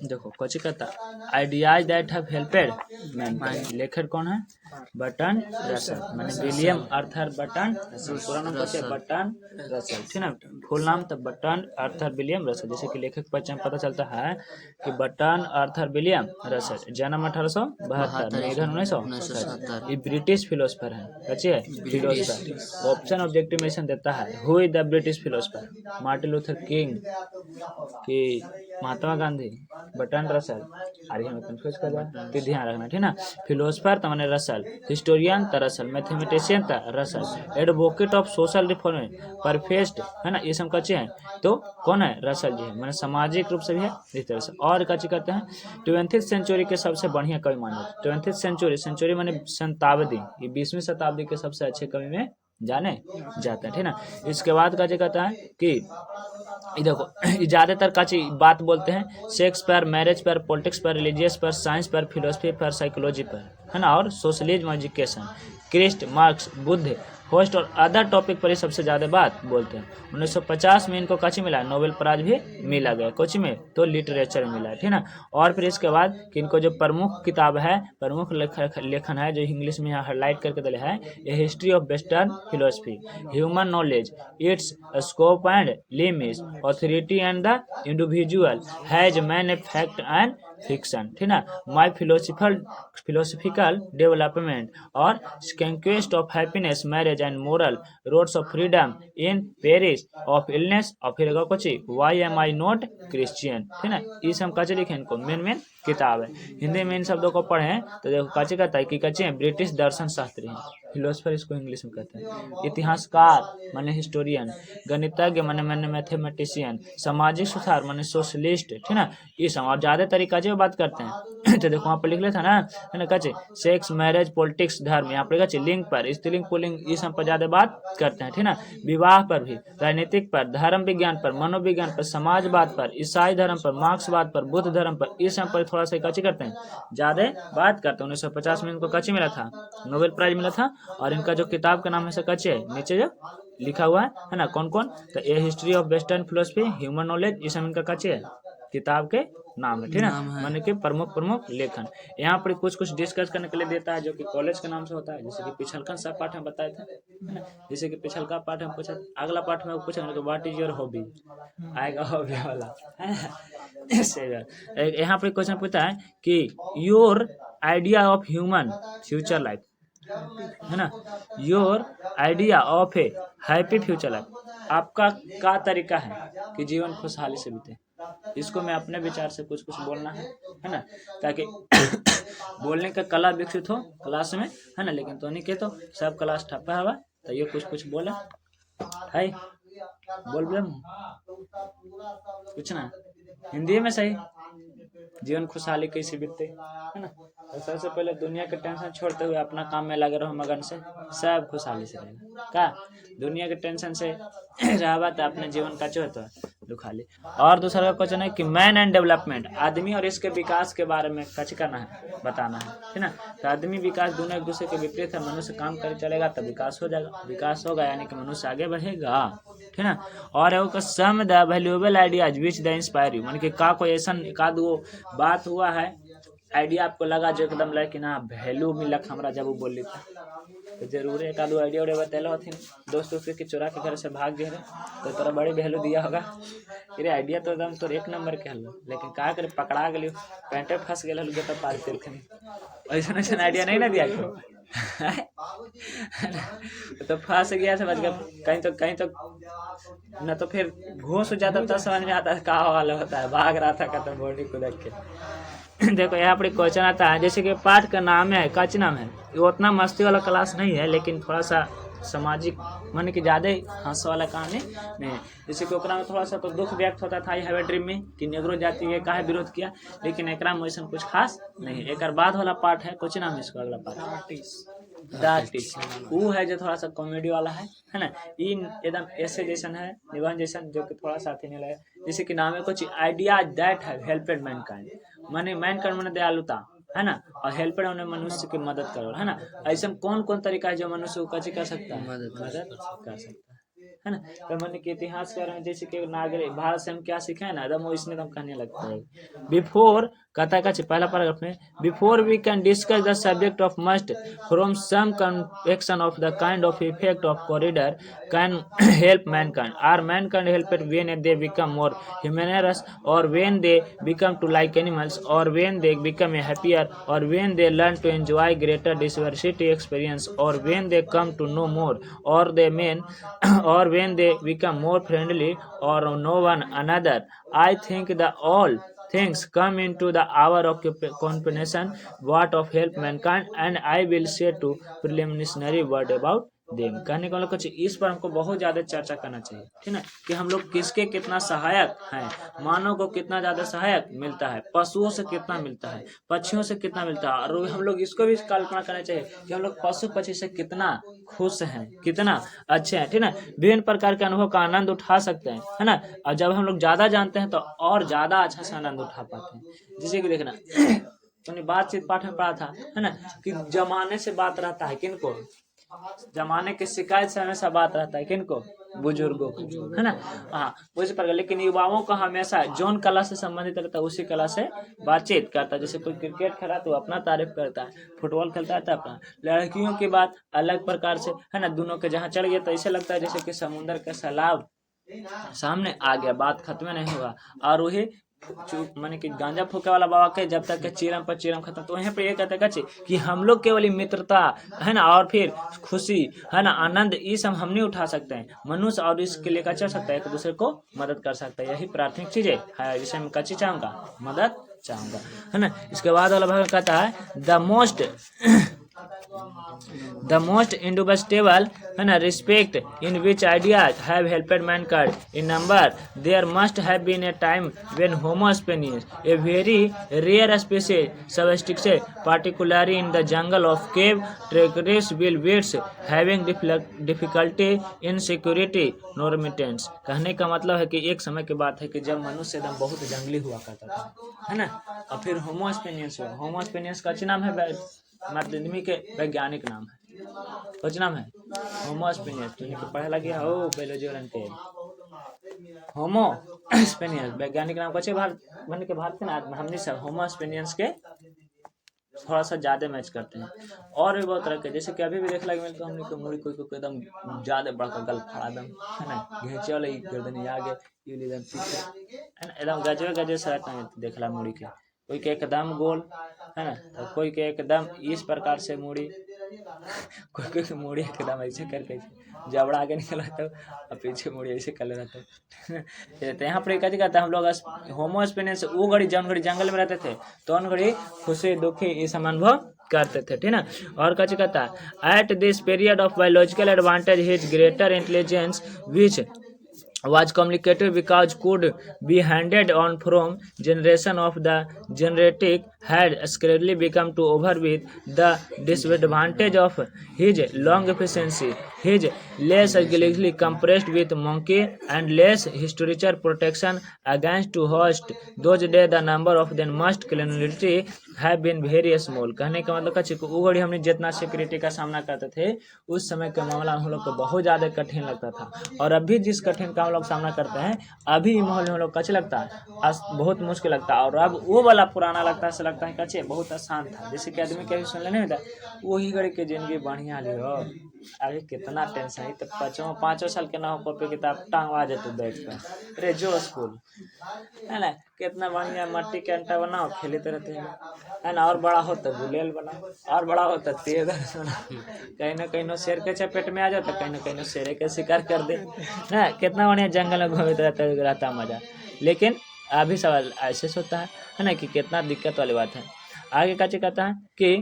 देखो कोची कहता ideas that have हेल्पेड Mankind. लेखक कौन है? बर्टन रसल, माने विलियम आर्थर बर्टन रसल। पूरा नाम क्या है? बर्टन रसल, ठीक ना। फुल नाम तो बर्टन आर्थर विलियम रसल। जैसे कि लेखक पर पता चलता है कि बर्टन आर्थर विलियम रसल, जन्म 1872, निधन 1970। ये ब्रिटिश फिलोसफर है। बच्चे है फिलोसफर। ऑप्शन ऑब्जेक्टिवेशन देता है, who is the British philosopher? Martin Luther king कि महात्मा गांधी? Burton Russell. आगे हमें कंफ्यूज कर रहा है तो ध्यान रखना, ठीक ना। फिलोसफर तो मैंने रसल, हिस्टोरियन तो रसल, मैथमेटिशियन तो Russell, advocate of social reform perfect है ना, ये सब कच्चे हैं तो कौन है? रसल जी है। मैंने सामाजिक रूप से भी है इस तरह से। और कच्चे कहते हैं 20th सेंचुरी के सबसे बढ़िया कवि माने। 20th सेंचुरी, सेंचुरी माने शताब्दी, ये 20वीं शताब्दी के सबसे अच्छे कवि में जाने जाते हैं, ठीक ना। इसके बाद का कहता है कि देखो ज्यादातर का चीज बात बोलते हैं सेक्स पर, मैरिज पर, पॉलिटिक्स पर, रिलीजियस पर, साइंस पर, फिलोसफी पर, साइकोलॉजी पर, है ना, और socialism, education, Christ, Marx, Buddha, host और अदर टॉपिक पर ही सबसे ज्यादा बात बोलते हैं। 1950 में इनको कच्ची मिला, नोबेल प्राइज भी मिला गया कोची में, तो लिटरेचर में मिला है, ठीक ना। और फिर इसके बाद कि इनको जो प्रमुख किताब है, प्रमुख लेखन है जो इंग्लिश में यहाँ हाईलाइट करके दिया है, ये history of western philosophy, human knowledge, its scope and limits, authority and the individual, has man a fact and fiction, ठीक ना, माई फिलोसफिकल डेवलपमेंट और conquest of happiness, marriage and moral, roads of freedom in Paris of illness, और फिर कोची why I am not Christian, ठीक ना। ये सब कच्चे लिखे इनको मेन किताब है। हिंदी में इन शब्दों को पढ़े तो देखो कच्चे कहता है कि कच्चे हैं ब्रिटिश दर्शन शास्त्री हैं, फिलोसफर इसको इंग्लिश में कहते हैं। इतिहासकार माने हिस्टोरियन, गणितज्ञ माने मैथमेटिशियन, सामाजिक सुधार माने सोशलिस्ट, ठीक ना। ये सब और ज्यादा तरीका से बात करते हैं तो देखो वहाँ पर लिख लेता ना, है ना, कच्चे सेक्स, मैरिज, पॉलिटिक्स, धर्म, यहाँ पर कच्चे लिंग पर, स्त्रीलिंग, पुल्लिंग, ये सब पर ज्यादा बात करते हैं, ठीक ना। विवाह पर भी, राजनीतिक पर, धर्म विज्ञान पर, मनोविज्ञान पर, समाजवाद पर, ईसाई धर्म पर, मार्क्सवाद पर, बुद्ध धर्म पर, इस सब पर थोड़ा सा कच्ची करते हैं, ज्यादा बात करते हैं। 1950 में इनको कच्ची मिला था, नोबेल प्राइज मिला था। और इनका जो किताब का नाम है कच्चे है, नीचे जो लिखा हुआ है ना, कौन कौन, तो ये history of western philosophy, human knowledge, ये सब इनका कच्चे है किताब के नाम है, ठीक ना, माने कि प्रमुख लेखन। यहाँ पर कुछ डिस्कस करने के लिए देता है जो कि कॉलेज के नाम से होता है, जैसे कि पिछलका सब पाठ में बताए थे, है ना। जैसे कि पिछलका पाठ में पूछा, अगला पाठ में पूछेंगे तो व्हाट इज योर हॉबी, आएगा हॉबी वाला, है ना। यहाँ पर क्वेश्चन पूछता है कि your idea of human future life, है ना, your idea of A happy future life, आपका क्या तरीका है कि जीवन खुशहाली से बीते। इसको मैं अपने विचार से कुछ बोलना है ना, ताकि बोलने का कला विकसित हो क्लास में, है ना। लेकिन तो नहीं के तो सब क्लास ठप्पा हुआ, तो ये कुछ बोले है, बोल कुछ ना हिंदी में सही, जीवन खुशहाली कैसे बीतते, है ना। तो सबसे पहले दुनिया के टेंशन छोड़ते हुए अपना काम में लगे रहो मगन से, सब खुशहाली से रहेगा। का दुनिया के टेंशन से रहा तो अपने जीवन का जो है दुखाली। और दूसरा का क्वेश्चन है कि मैन एंड डेवलपमेंट, आदमी और इसके विकास के बारे में कच करना है, बताना है, ठीक ना। तो आदमी विकास दोनों एक दूसरे के विपरीत है, मनुष्य काम कर चलेगा तो विकास हो जाएगा, विकास होगा यानी कि मनुष्य आगे बढ़ेगा, ठीक ना। और है some the valuable ideas which the inspire you, माने कि का कोई ऐसा एक आध वो बात हुआ है, आइडिया आपको लगा जो एकदम लगे कि ना वैल्यू मिलक हमरा जब वो बोली तो जरूर एक आध आइडिया उड़े बतेलो हथिन, दोस्त के चुरा के घर से भाग गए तो तोरा बड़ी वैल्यू दिया होगा। अरे आइडिया तो एकदम तोर एक नंबर के हलो, लेकिन का करे पकड़ा गेलियो, पैंटे फंस गेल हलो तो पार करथिन, ऐसा आइडिया नहीं ना दिया को तो फंस गया समझ गया, कहीं तो न तो फिर घोष हो जाता तब समझ में आता है क्या वाला होता है, भाग रहा था खत्म बॉडी को देख के। देखो यहाँ पर क्वेश्चन आता है, जैसे कि पाठ का नाम है कच नाम है, ये उतना मस्ती वाला क्लास नहीं है, लेकिन थोड़ा सा सामाजिक माने कि ज्यादा हंस वाला कहानी नहीं है। जैसे कि ओकरा में थोड़ा सा तो दुख व्यक्त होता था हैवे ड्रीम में कि नेग्रो जाति के काहे विरोध किया, लेकिन एकरा में वैसा कुछ खास नहीं है। एक बाद वाला पार्ट है कुछ नाम है इसको, अगला पार्ट वो है जो थोड़ा सा कॉमेडी वाला है ना। इन एकदम ऐसे जैसन है, निबंध जैसन, जो कि थोड़ा सा नहीं लगे। जैसे कि नाम है कुछ आइडिया दैट हैव हेल्पेड मैनकाइंड, माने मैनकाइंड माने दयालुता, है ना, और हेल्पेड होने मनुष्य की मदद करो, है ना। ऐसा कौन तरीका है जो मनुष्य को कर सकता है, मदद कर सकता है। है ना। तो मैंने के इतिहास के बारे में जैसे कि नागरिक भारत से हम क्या सीखे है ना, एकदम वो इसने एकदम कहने लगता है। बिफोर कहता है पहला पैराग्राफ में, before we can discuss the subject of must from some convection of the kind of effect of corridor can help mankind. Are mankind helped when they become more humorous, or when they become to like animals, or when they become happier, or when they learn to enjoy greater diversity experience, or when they come to know more, or they mean, or when they become more friendly, or know one another. I think the all things come into the hour of combination what of help mankind, and I will say to preliminary word about them. कहने का मतलब कुछ इस पर हमको बहुत ज्यादा चर्चा करना चाहिए, ठीक है, कि हम लोग किसके कितना सहायक हैं, मानव को कितना ज्यादा सहायक मिलता है, पशुओं से कितना मिलता है, पक्षियों से कितना मिलता है, और हम लोग इसको भी कल्पना करना चाहिए कि हम लोग पशु पक्षी से कितना खुश हैं, कितना अच्छे हैं, ठीक है। विभिन्न प्रकार के अनुभव का आनंद उठा सकते हैं, है ना। और जब हम लोग ज्यादा जानते हैं तो और ज्यादा अच्छा से आनंद उठा पाते हैं। जैसे कि देखना तो बातचीत पाठ में पढ़ा था, है ना, कि जमाने से बात रहता है किनको, जमाने की शिकायत से हमेशा बात रहता है किनको, बुजुर्गों को, है ना। हाँ उसी प्रकार, लेकिन युवाओं का हमेशा जोन कला से संबंधित रहता है उसी कला से बातचीत करता है। जैसे कोई क्रिकेट खेला तो अपना तारीफ करता है, फुटबॉल खेलता है तो अपना। लड़कियों की बात अलग प्रकार से, है ना, दोनों के जहाँ चढ़ गए तो ऐसे लगता है जैसे कि समुद्र का सैलाब सामने आ गया, बात खत्म नहीं हुआ। और वही माने कि गांजा फूके वाला बाबा के जब तक के चीरम पर चीरम खत्म, तो वहीं पे ये कहते हैं कि हम लोग केवल मित्रता, है ना, और फिर खुशी, है ना, आनंद, ये सब हम नहीं उठा सकते हैं, मनुष्य और इसके लिए चल सकता है, एक दूसरे को मदद कर सकता है, यही प्राथमिक चीजें है जिसे मैं कच्ची चाहूंगा, मदद चाहूंगा, है ना। इसके बाद वाला भाग कहता है the most indubitable respect in which ideas have helped mankind. In number, there must have been a time when Homo sapiens, a very rare species, subsisted, particularly in the jungle of cave treacherous wilderness, having difficulty in security normitants. कहने का मतलब है कि एक समय की बात है कि जब मनुष्य एकदम बहुत जंगली हुआ करता था, है ना, और फिर होमो सेपियंस हुआ। होमो सेपियंस का अच्छी नाम है, माध्यमिक के वैज्ञानिक नाम है, कुछ नाम है होमो सेपियंस, तो पढ़ा लगे हो बायोलॉजी वाले के होमो सेपियंस वैज्ञानिक नाम कच्चे भारत मन के भारत ना, हमने सब होमो सेपियंस के थोड़ा सा ज्यादा मैच करते हैं। और भी बहुत तरह के, जैसे कि अभी भी देख लगे तो हमने मुड़ी कोई एकदम ज्यादा बड़ा गल खड़ा एकदम, है ना, घेचे वाले गर्दन आगे एकदम पीछे, है ना, एकदम गजबे गजबे से देखला मुड़ी के, कोई के एकदम गोल, है ना, तो कोई के एकदम इस प्रकार से मुड़ी, कोई के मुड़ी एकदम ऐसे करके जबड़ा आगे निकल आता है और पीछे मुड़ी ऐसे कर रहता है। तो यहाँ पर एक कहता है हम लोग होमो सेपियंस वो घड़ी जौन घड़ी जंगल में रहते थे तो उन घड़ी खुशी दुखी ये सब अनुभव करते थे, ठीक ना। और क्या कहता है at this period of biological advantage his greater intelligence which was communicated because could be handed on from generation of the genetic had scarcely become to over with the disadvantage of his long efficiency, his less agility compressed with monkey and less historical protection against to host those days the number of them must cleanliness have been very small। कहने का मतलब का वो घड़ी हमने जितना security का सामना करते थे उस समय का मामला हम लोग को बहुत ज्यादा कठिन लगता था, और अभी जिस कठिन का हम लोग सामना करते हैं अभी माहौल में हम लोग कच्चे लगता है, बहुत मुश्किल लगता है, और अब वो वाला पुराना लगता है, लगता है कच्चे बहुत आसान था। जैसे कि आदमी के सुन लेने होता वही घड़ी के जिंदगी बढ़िया ली हो, अभी कितना टेंशन है, तो 5 साल के ना हो कॉपी किताब टांग आ जाते बैठ कर, अरे जो स्कूल, है ना, कितना बढ़िया मट्टी के अंटा बनाओ खेलते रहते हैं, है ना, और बड़ा होता गुलेल बनाओ, और बड़ा होता तेज कहीं ना कहीं शेर के चपेट में आ जाता, कहीं ना कहीं शेर के शिकार कर दे ना, कितना बढ़िया जंगल में घूमते रहता मजा। लेकिन अभी सवाल ऐसे होता है ना, कि कितना दिक्कत वाली बात है। आगे का कहता है कि,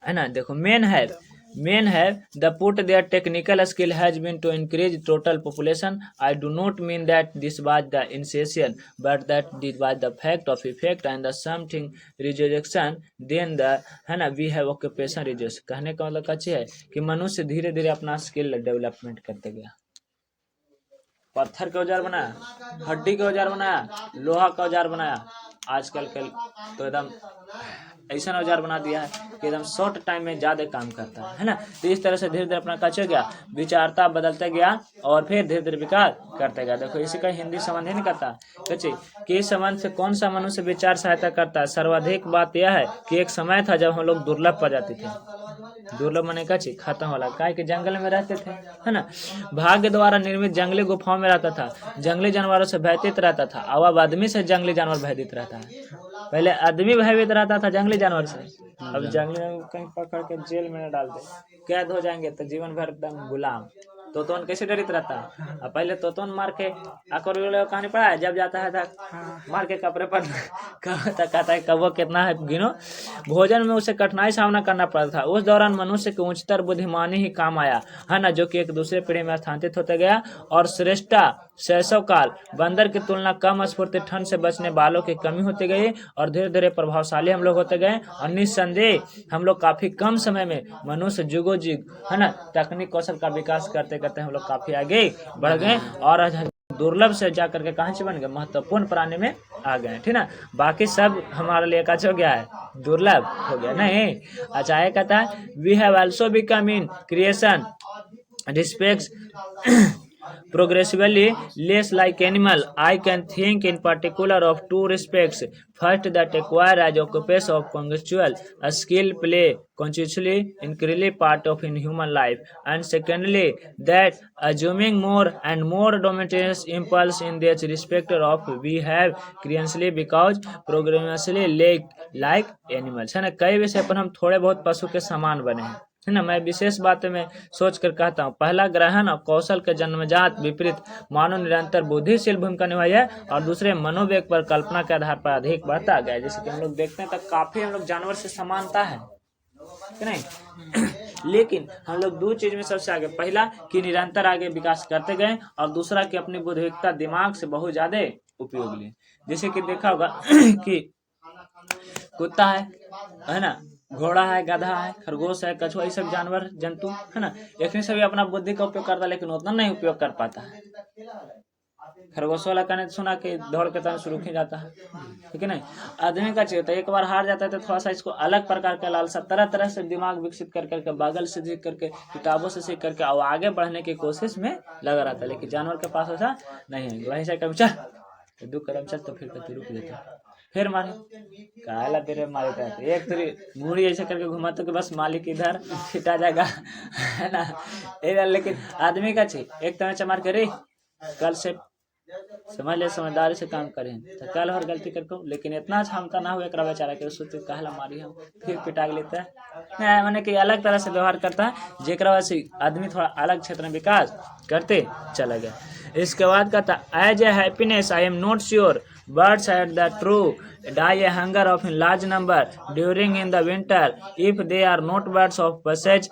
है ना, देखो men have the put their technical skill has been to increase total population. I do not mean that this was the initiation, but that this was the fact of effect and the something rejection then the, है ना, we have occupation reduce। कहने का मतलब क्या है कि मनुष्य धीरे धीरे अपना स्किल डेवलपमेंट करते गया, पत्थर के औजार बनाया, हड्डी के औजार बनाया, लोहा का औजार बनाया। आजकल के तो एकदम ऐसा औजार बना दिया है कि एकदम शॉर्ट टाइम में ज्यादा काम करता है ना। तो इस तरह से धीरे धीरे अपना कच्चे गया, विचारता बदलते गया और फिर धीरे धीरे विकास करते गया। देखो इसी का हिंदी संबंध ही नहीं करता कच्चे कि इस संबंध से कौन सा मनुष्य विचार सहायता करता है। सर्वाधिक बात यह है कि एक समय था जब हम लोग दुर्लभ प्रजाति थे। दुर्लभ माने कच्चे खत्म वाला काय के जंगल में रहते थे, है ना। भाग्य द्वारा निर्मित जंगली गुफाओं में रहता था, जंगली जानवरों से भयभीत रहता था। अब आदमी से जंगली जानवर भयभीत रहता है। पहले आदमी भयभीत रहता था जंगली जानवर से, अब जंगली जानवर कहीं पकड़ के जेल में न डाल दे, कैद हो जाएंगे तो जीवन भर एकदम गुलाम। तोतोन कैसे डरित रहता है, अब पहले तोतोन मार के आकर कहानी पढ़ा है, जब जाता है था मार के कपड़े पर कहता है कब कितना है गिनो। भोजन में उसे कठिनाई सामना करना पड़ता था। उस दौरान मनुष्य के उच्चतर बुद्धिमानी ही काम आया, है ना, जो कि एक दूसरे पीढ़ी में स्थानांतरित होते गया और श्रेष्ठता शैशव काल बंदर की तुलना कम स्फूर्ति ठंड से बचने वालों की कमी होती गई और धीरे धीरे प्रभावशाली हम लोग होते गए। और निस्संदेह हम लोग काफी कम समय में मनुष्य जुगो जुग, है ना, तकनीक कौशल का विकास करते करते हम लोग काफी आगे बढ़ गए और आज दुर्लभ से जा करके कहाँ से बन गए, महत्वपूर्ण प्राणी में आ गए, ठीक ना। बाकी सब हमारे लिए कच्चा हो गया है, दुर्लभ हो गया नहीं। अच्छा ये कहता है we have also become in creation respects progressively less like animal. I can think in particular of two respects. First, that acquire as occupation of conceptual skill play consciously increasingly part of in human life, and secondly, that assuming more and more dominant impulse in this respect of we have creationally because progressively like animals, है ना। कई विषय पर हम थोड़े बहुत पशु के समान बने हैं, है ना। मैं विशेष बातें में सोच कर कहता हूँ, पहला ग्रहण और कौशल के जन्मजात विपरीत मानव निरंतर बुद्धिशील भूमिका निभाई है और दूसरे मनोवेग पर कल्पना के आधार पर अधिक बढ़ता गया। जैसे कि हम लोग देखते हैं तो काफी हम लोग जानवर से समानता है कि नहीं। लेकिन हम लोग दो चीज में सबसे आगे, पहला कि निरंतर आगे विकास करते गए और दूसरा कि अपनी बुद्धिमत्ता दिमाग से बहुत ज्यादा उपयोग लिए। जैसे कि देखा होगा कि कुत्ता है ना, घोड़ा है, गधा है, खरगोश है, कछुआ, ये सब जानवर जंतु है ना, एक सभी अपना बुद्धि का उपयोग करता है लेकिन उतना नहीं उपयोग कर पाता है। खरगोश वाला कहने सुना कि दौड़ के तरह शुरू ही जाता है, ठीक है नहीं। आदमी का चाहिए तो एक बार हार जाता है तो थोड़ा सा इसको अलग प्रकार का लालसा, तरह तरह से दिमाग विकसित कर करके, बगल से सीख करके, किताबों से सीख करके और आगे बढ़ने की कोशिश में लगा रहता है। लेकिन जानवर के पास ऐसा नहीं है, वहीं से कभी चल 2 कदम चल तो फिर कभी रुक देता है, फिर मारे काला तेरे मारे थे एक तेरी मुड़ी ऐसे करके घुमा तो कि बस मालिक इधर छिटा जाएगा, है ना। लेकिन आदमी का चाहिए एक तरह मार करे, कल से समझ ले, समझदारी से काम करें तो कल और गलती करको, लेकिन इतना क्षमता ना हो एक बेचारा के सोचते कहला मारी हम फिर पिटा लेता है, मैंने कि अलग तरह से व्यवहार करता है जेकरा वजह से आदमी थोड़ा अलग क्षेत्र में विकास करते चला गया। इसके बाद कहता as a happiness I am not sure birds had the true die a hunger of in large number during in the winter if they are not birds of passage,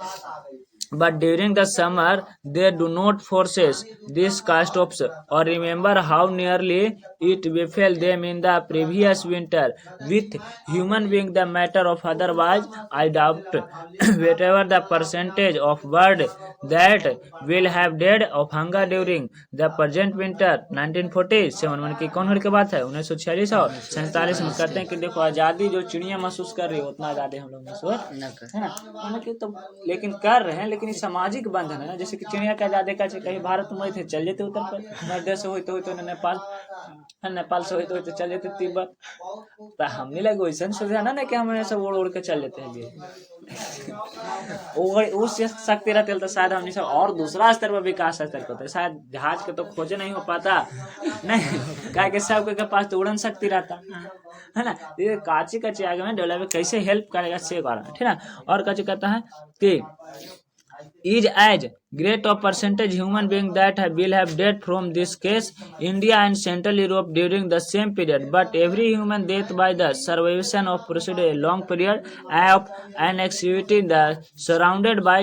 but during the summer they do not forces these castops or remember how nearly it befell them in the previous winter. With human being the matter of otherwise, I doubt whatever the percentage of bird that will have died of hunger during the present winter 1947 मन की कौन की बात है 1946 और 47 में करते हैं कि देखो आज़ादी जो चिड़िया महसूस कर रही है उतना आज़ादी हम लोग महसूस न कर, है ना। तो लेकिन कर रहे हैं, लेकिन सामाजिक बंधन है ना। जैसे कि चिड़िया के आजादी का कहीं भारत में थे चल जाते उत्तर प्रदेश से होते नेपाल, नेपाल से होते चल जाते तिब्बत, तो हमने लगे वैसा सुविधा ना कि हम ऐसे उड़ उड़ के चल लेते हैं उस शक्ति रहते तो शायद हम सब और दूसरा स्तर पर विकास स्तर होता है, शायद जहाज के तो खोजे नहीं हो पाता नहीं, क्या कि सबके पास तो उड़न शक्ति रहता है ना। ये काची काची आगे में डेवलप कैसे हेल्प करेगा से कारण, ठीक है। और काची कहता है कि is as great of percentage human being that will have died from this case India and Central Europe during the same period, but every human death by the starvation of proceed a long period of anxiety the surrounded by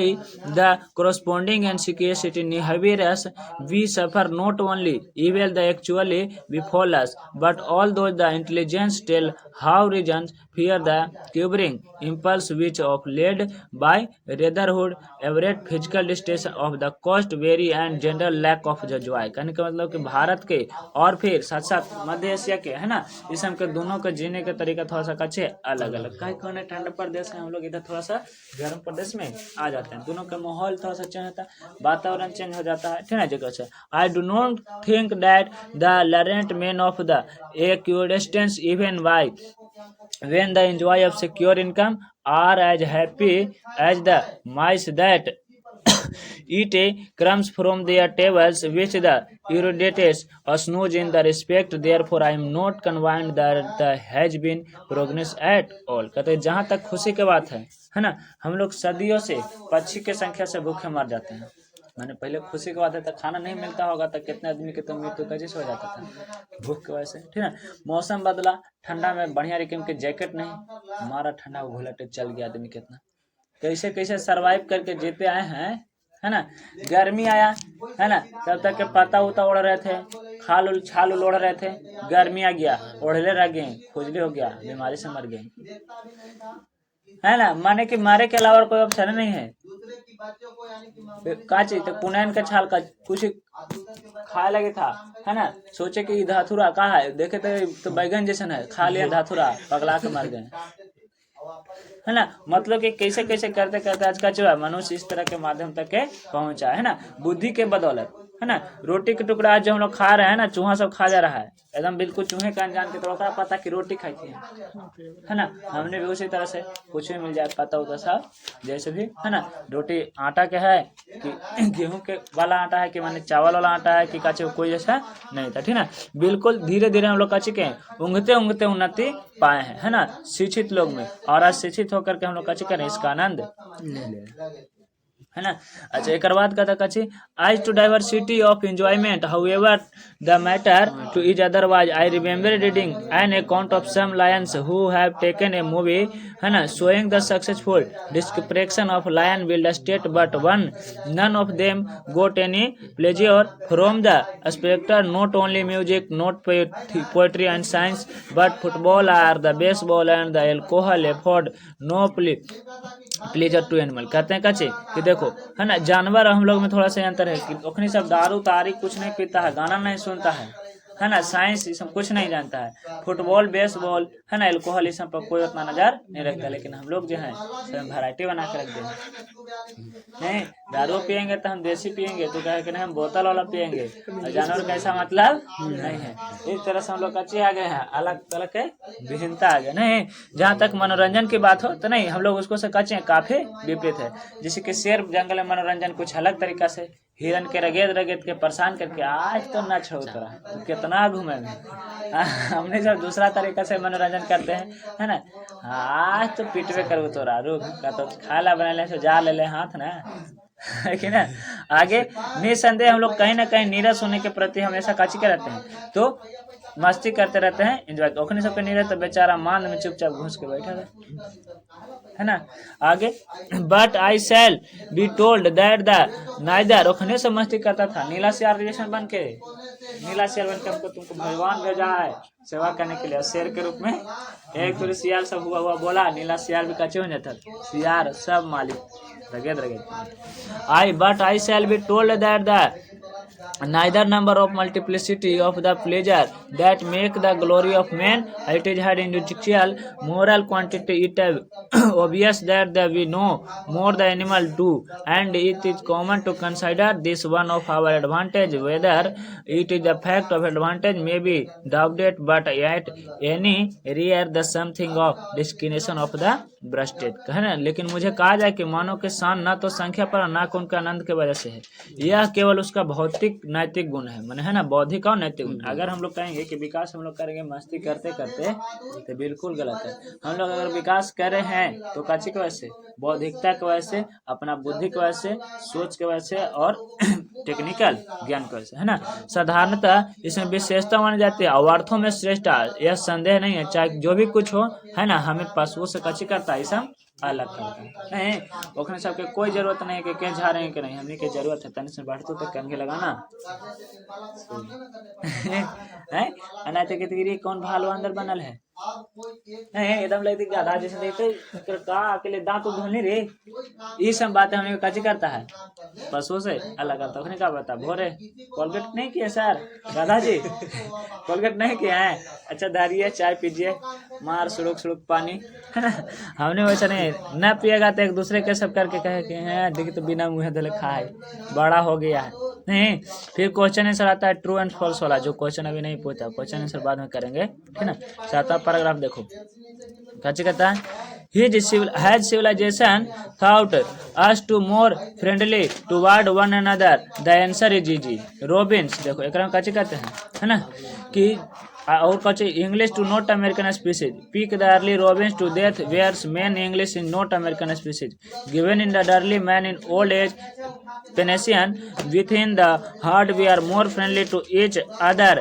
the corresponding and scarcity nevertheless we suffer not only evil that actually befall us, but all those the intelligence tell how reasons fear the quivering impulse which of led by brotherhood average physical distress of the cost very and general lack of the joy. कहने का मतलब कि भारत के और फिर साथ साथ मध्य Asia के है ना, इस के दोनों का जीने का तरीका थोड़ा सा कच्चे अलग अलग। कहीं कहीं ठंडा प्रदेश में हम लोग इधर थोड़ा सा गर्म प्रदेश में आ जाते हैं, दोनों का माहौल थोड़ा सा चेंज होता है, वातावरण चेंज हो जाता है, ठीक है जगह से। I do not think that the learned man of the एक्यूडेस्टेंस even why when the enjoy of secure income are as happy as the mice that eat crumbs from their tables which the erudites snooze in the respect, therefore I am not convinced that there has been progress at all। कहते हैं जहाँ तक खुशी की बात है ना, हम लोग सदियों से पक्षी के संख्या से भूखे मर जाते हैं। मैंने पहले खुशी की बात है तो खाना नहीं मिलता होगा तो कितने आदमी की तो मृत्यु कैसे हो जाता था भूख की वजह से, ठीक है। मौसम बदला, ठंडा में बढ़िया रकम के जैकेट नहीं, मारा ठंडा घुलट चल गया आदमी, कितना कैसे कैसे सरवाइव करके जीते आए हैं, है ना। गर्मी आया है ना, तब तक के पत्ता उता उड़ रहे थे, खाल छाल उड़ रहे थे, गर्मी आ गया ओढ़ले रह गए, खुजली हो गया, बीमारी से मर गए, है ना। माने कि मारे के अलावा कोई ऑप्शन नहीं है। का चीज तो पुनैन का छाल का कुछ खाए लगे था, है ना, सोचे कि धाथुरा कहा है, देखे तो बैगन जैसन है, खा लिया धाथुरा, पगला के मर गए, है ना। मतलब कि कैसे कैसे करते करते आज का जो है मनुष्य इस तरह के माध्यम तक के पहुंचा है ना, बुद्धि के बदौलत, है ना। रोटी के टुकड़ा आज जो हम लोग खा रहे हैं ना, चूहा सब खा जा रहा है एकदम बिल्कुल चूहे का अनजान के, तो क्या पता कि रोटी खाई थी, है ना। हमने भी उसी तरह से कुछ भी मिल जाए पता होता सब जैसे भी, है ना। रोटी आटा के है कि गेहूं के वाला आटा है कि माने चावल वाला आटा है कि काचे कोई जैसा नहीं था, ठीक है। बिल्कुल धीरे धीरे हम लोग काचे के उंगते उंगते उन्नति पाए हैं, है ना, शिक्षित लोग में, और आज शिक्षित होकर के हम लोग काचे करें इसका आनंद ले, है ना। अच्छा एक बात कहता कची आज to diversity of enjoyment however the matter to is otherwise I remember reading an account of some lions who have taken a movie, है ना, showing the successful description of lion wild state but one none of them got any pleasure from the spectre, not only music, not poetry and science but football are the baseball and the alcohol afford no pleasure to animal. कहते हैं कचे कि देखो, है ना, जानवर हम लोग में थोड़ा सा अंतर है कि ओखनी सब दारू तारी कुछ नहीं पीता है, गाना नहीं सुनता है ना, साइंस ये सब कुछ नहीं जानता है, फुटबॉल बेसबॉल, है ना, एल्कोहल इस सब पर कोई उतना नजर नहीं रखता, लेकिन हम लोग जो है सब वैरायटी बना के रख देंगे। नहीं दारू पियेंगे तो हम देसी पियेंगे, तो कहे कि नहीं हम बोतल वाला पियेंगे, और जानवर का ऐसा मतलब नहीं है। इस तरह से हम लोग अच्छे आ गए हैं, अलग अलग के विभिन्नता आ गया। नहीं जहाँ तक मनोरंजन की बात हो तो नहीं, हम लोग उसको से कच्चे काफी विपरीत है। जैसे कि शेर जंगल में मनोरंजन कुछ अलग तरीका से, हिरन के रगेद रगेद के परेशान करके आज तो न छोड़ रहा तो कितना घूमेंगे। हमने जब दूसरा तरीका से मनोरंजन करते हैं, है ना, आज तो पिटवे कर तोरा रुक का तो खाला बना ले जा ले ले हाथ ना, है कि ना। आगे निसंदेह हम लोग कहीं ना कहीं नीरस होने के प्रति हमेशा काची के रहते हैं, तो मस्ती करते रहते हैं, एंजॉय। ओखने सबके नीरस तो बेचारा मान में चुपचाप घुस के बैठा है ना। आगे but I shall be told that the neither, ओखने से मस्ती करता था, नीला सियार रिलेशन बन के, नीला शेर बन के हमको तुमको भगवान भेजा है सेवा करने के लिए, शेर के रूप में। एक तो सियार सब हुआ हुआ बोला, नीला सियार भी कच्चे हो जाता, सियार सब मालिक रगेद रगेद। I but I shall be told that the neither number of multiplicity of the pleasure that make the glory of man, it is had individual moral quantity, it is obvious that we know more the animal do, and it is common to consider this one of our advantage, whether it is the fact of advantage may be doubted, but yet any rare the something of discrimination of the ब्रस्टेड, है ना। लेकिन मुझे कहा जाए कि मानव के शान न तो संख्या पर न उनके आनंद के वजह से है, यह केवल उसका भौतिक नैतिक गुण है, मैंने है ना, बौद्धिक और नैतिक गुण। अगर हम लोग कहेंगे कि विकास हम लोग करेंगे मस्ती करते करते तो बिल्कुल गलत है। हम लोग अगर विकास कर रहे हैं तो काची की वजह से, बौद्धिकता की वजह से, अपना बुद्धि की वजह से, सोच की वजह से और टेक्निकल ज्ञान की वजह से, है ना। साधारणतः इसमें विशेषता मानी जाती है और अर्थों में श्रेष्ठ, यह संदेह नहीं है, चाहे जो भी कुछ हो, है ना, हमें पशुओं से कच्ची करता है, सब अलग करता है। नहीं ओखने सबके कोई जरूरत नहीं है कि झा रहे हैं कि नहीं, हमने की जरूरत है तन से बढ़ते तो कंघे लगाना है। अनाथ कौन भालो अंदर बनल है, नहीं एकदम लगती गधा जैसे देखते का अकेले दांत धोने रे, ये सब बातें हमने काची करता है पशुओं से अलग करता है। क्या बता भोरे कोलगेट नहीं किया सर गधा जी कोलगेट नहीं किया है, अच्छा दारिए चाय पीजिए मार सुड़ुक सुड़ुक पानी, है ना। हमने वैसा नहीं न पिएगा तो एक दूसरे के सब करके कहे कि है देखिए तो बिना मुँह धोले खाए बड़ा हो गया है नहीं। फिर क्वेश्चन आंसर आता है ट्रू एंड फॉल्स वाला, जो क्वेश्चन अभी नहीं पूछा क्वेश्चन आंसर बाद में करेंगे, ठीक है ना। 7वां पैराग्राफ देखो कैसे कहता है, has civilization thought us to more friendly toward one another, the answer is easy। Robins देखो एक कैसे कहते हैं, है ना, कि और कचे English to not American species pick the early robins to death where's men English in not American species given in the early man in old age पेनेशियन within the herd we are more friendly to each other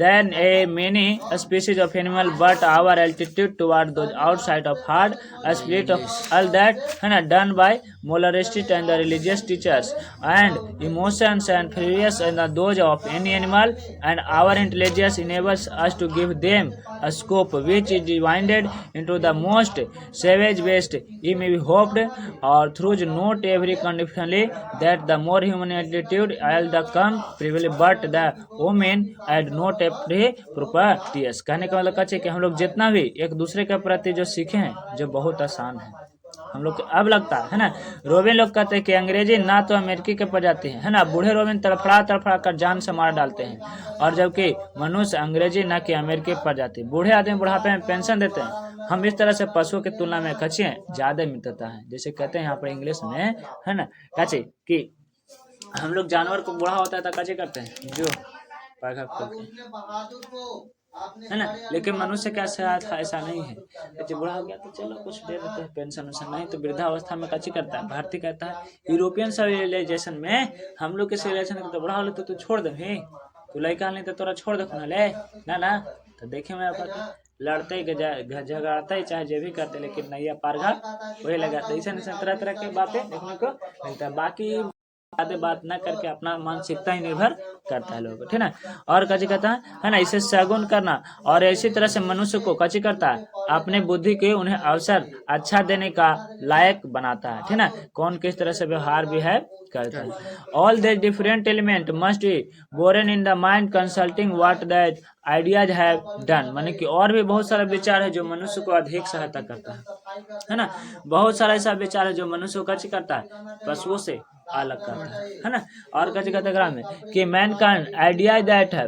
than a many species of animal, but our altitude toward those outside of herd a split of all that है ना done by moralists and the religious teachers and emotions and fears and those of any animal, and our intelligence enables us to give them a scope which is divided into the most savage waste. It may be hoped or through not every conditionally that the more human attitude all the come privilege, but the women and not every properties। कहने का मतलब कच्चे कि हम लोग जितना भी एक दूसरे के प्रति जो सीखे हैं जो बहुत आसान है हम लोग अब लगता है ना। रोबिन लोग कहते हैं कि अंग्रेजी ना तो अमेरिकी के प्रजाति है ना, बूढ़े रोबिन तड़फड़ा कर जान से मार डालते हैं, और जबकि मनुष्य अंग्रेजी ना कि अमेरिकी प्रजाति। बूढ़े आदमी बुढ़ापे में पेंशन देते हैं, हम इस तरह से पशुओं की तुलना में कच्चे ज्यादा मित्रता है। जैसे कहते हैं यहाँ पर इंग्लिश में है ना कच्चे कि हम लोग जानवर को बूढ़ा होता है तो कच्चे करते हैं जो पैघा है ना, लेकिन मनुष्य का ऐसा नहीं है। जब बूढ़ा हो गया तो चलो कुछ दे देते हैं पेंशन वेंशन, नहीं तो वृद्धावस्था में कच्ची करता है। भारतीय कहता है यूरोपियन सिविलाइजेशन में हम लोग के सिविलाइजेशन में तो बूढ़ा हो तो तू छोड़ दे तू लड़का नहीं तो तोरा छोड़ दे ना तो देखे मैं लड़ते झगड़ते ही चाहे जो भी करते, लेकिन नैया पारगा वही लगाते। ऐसा तरह तरह की बातें देखने को मिलता है। बाकी बात ना करके अपना मानसिकता ही निर्भर करता है लोगों को, ठीक है। और कची कहता है ना इसे सगुन करना और इसी तरह से मनुष्य को कची करता है अपने बुद्धि के उन्हें अवसर अच्छा देने का लायक बनाता है, ठीक ना। कौन किस तरह से व्यवहार भी है करता है। All the different element must be boron in the mind consulting what that ideas have done, माने कि और भी बहुत सारा विचार है जो मनुष्य को अधिक सहायता करता है ना। बहुत सारा ऐसा विचार है जो मनुष्य को कच करता है पशुओं से अलग करता है ना। और कच कहता में कि मैन कैन आइडिया दैट है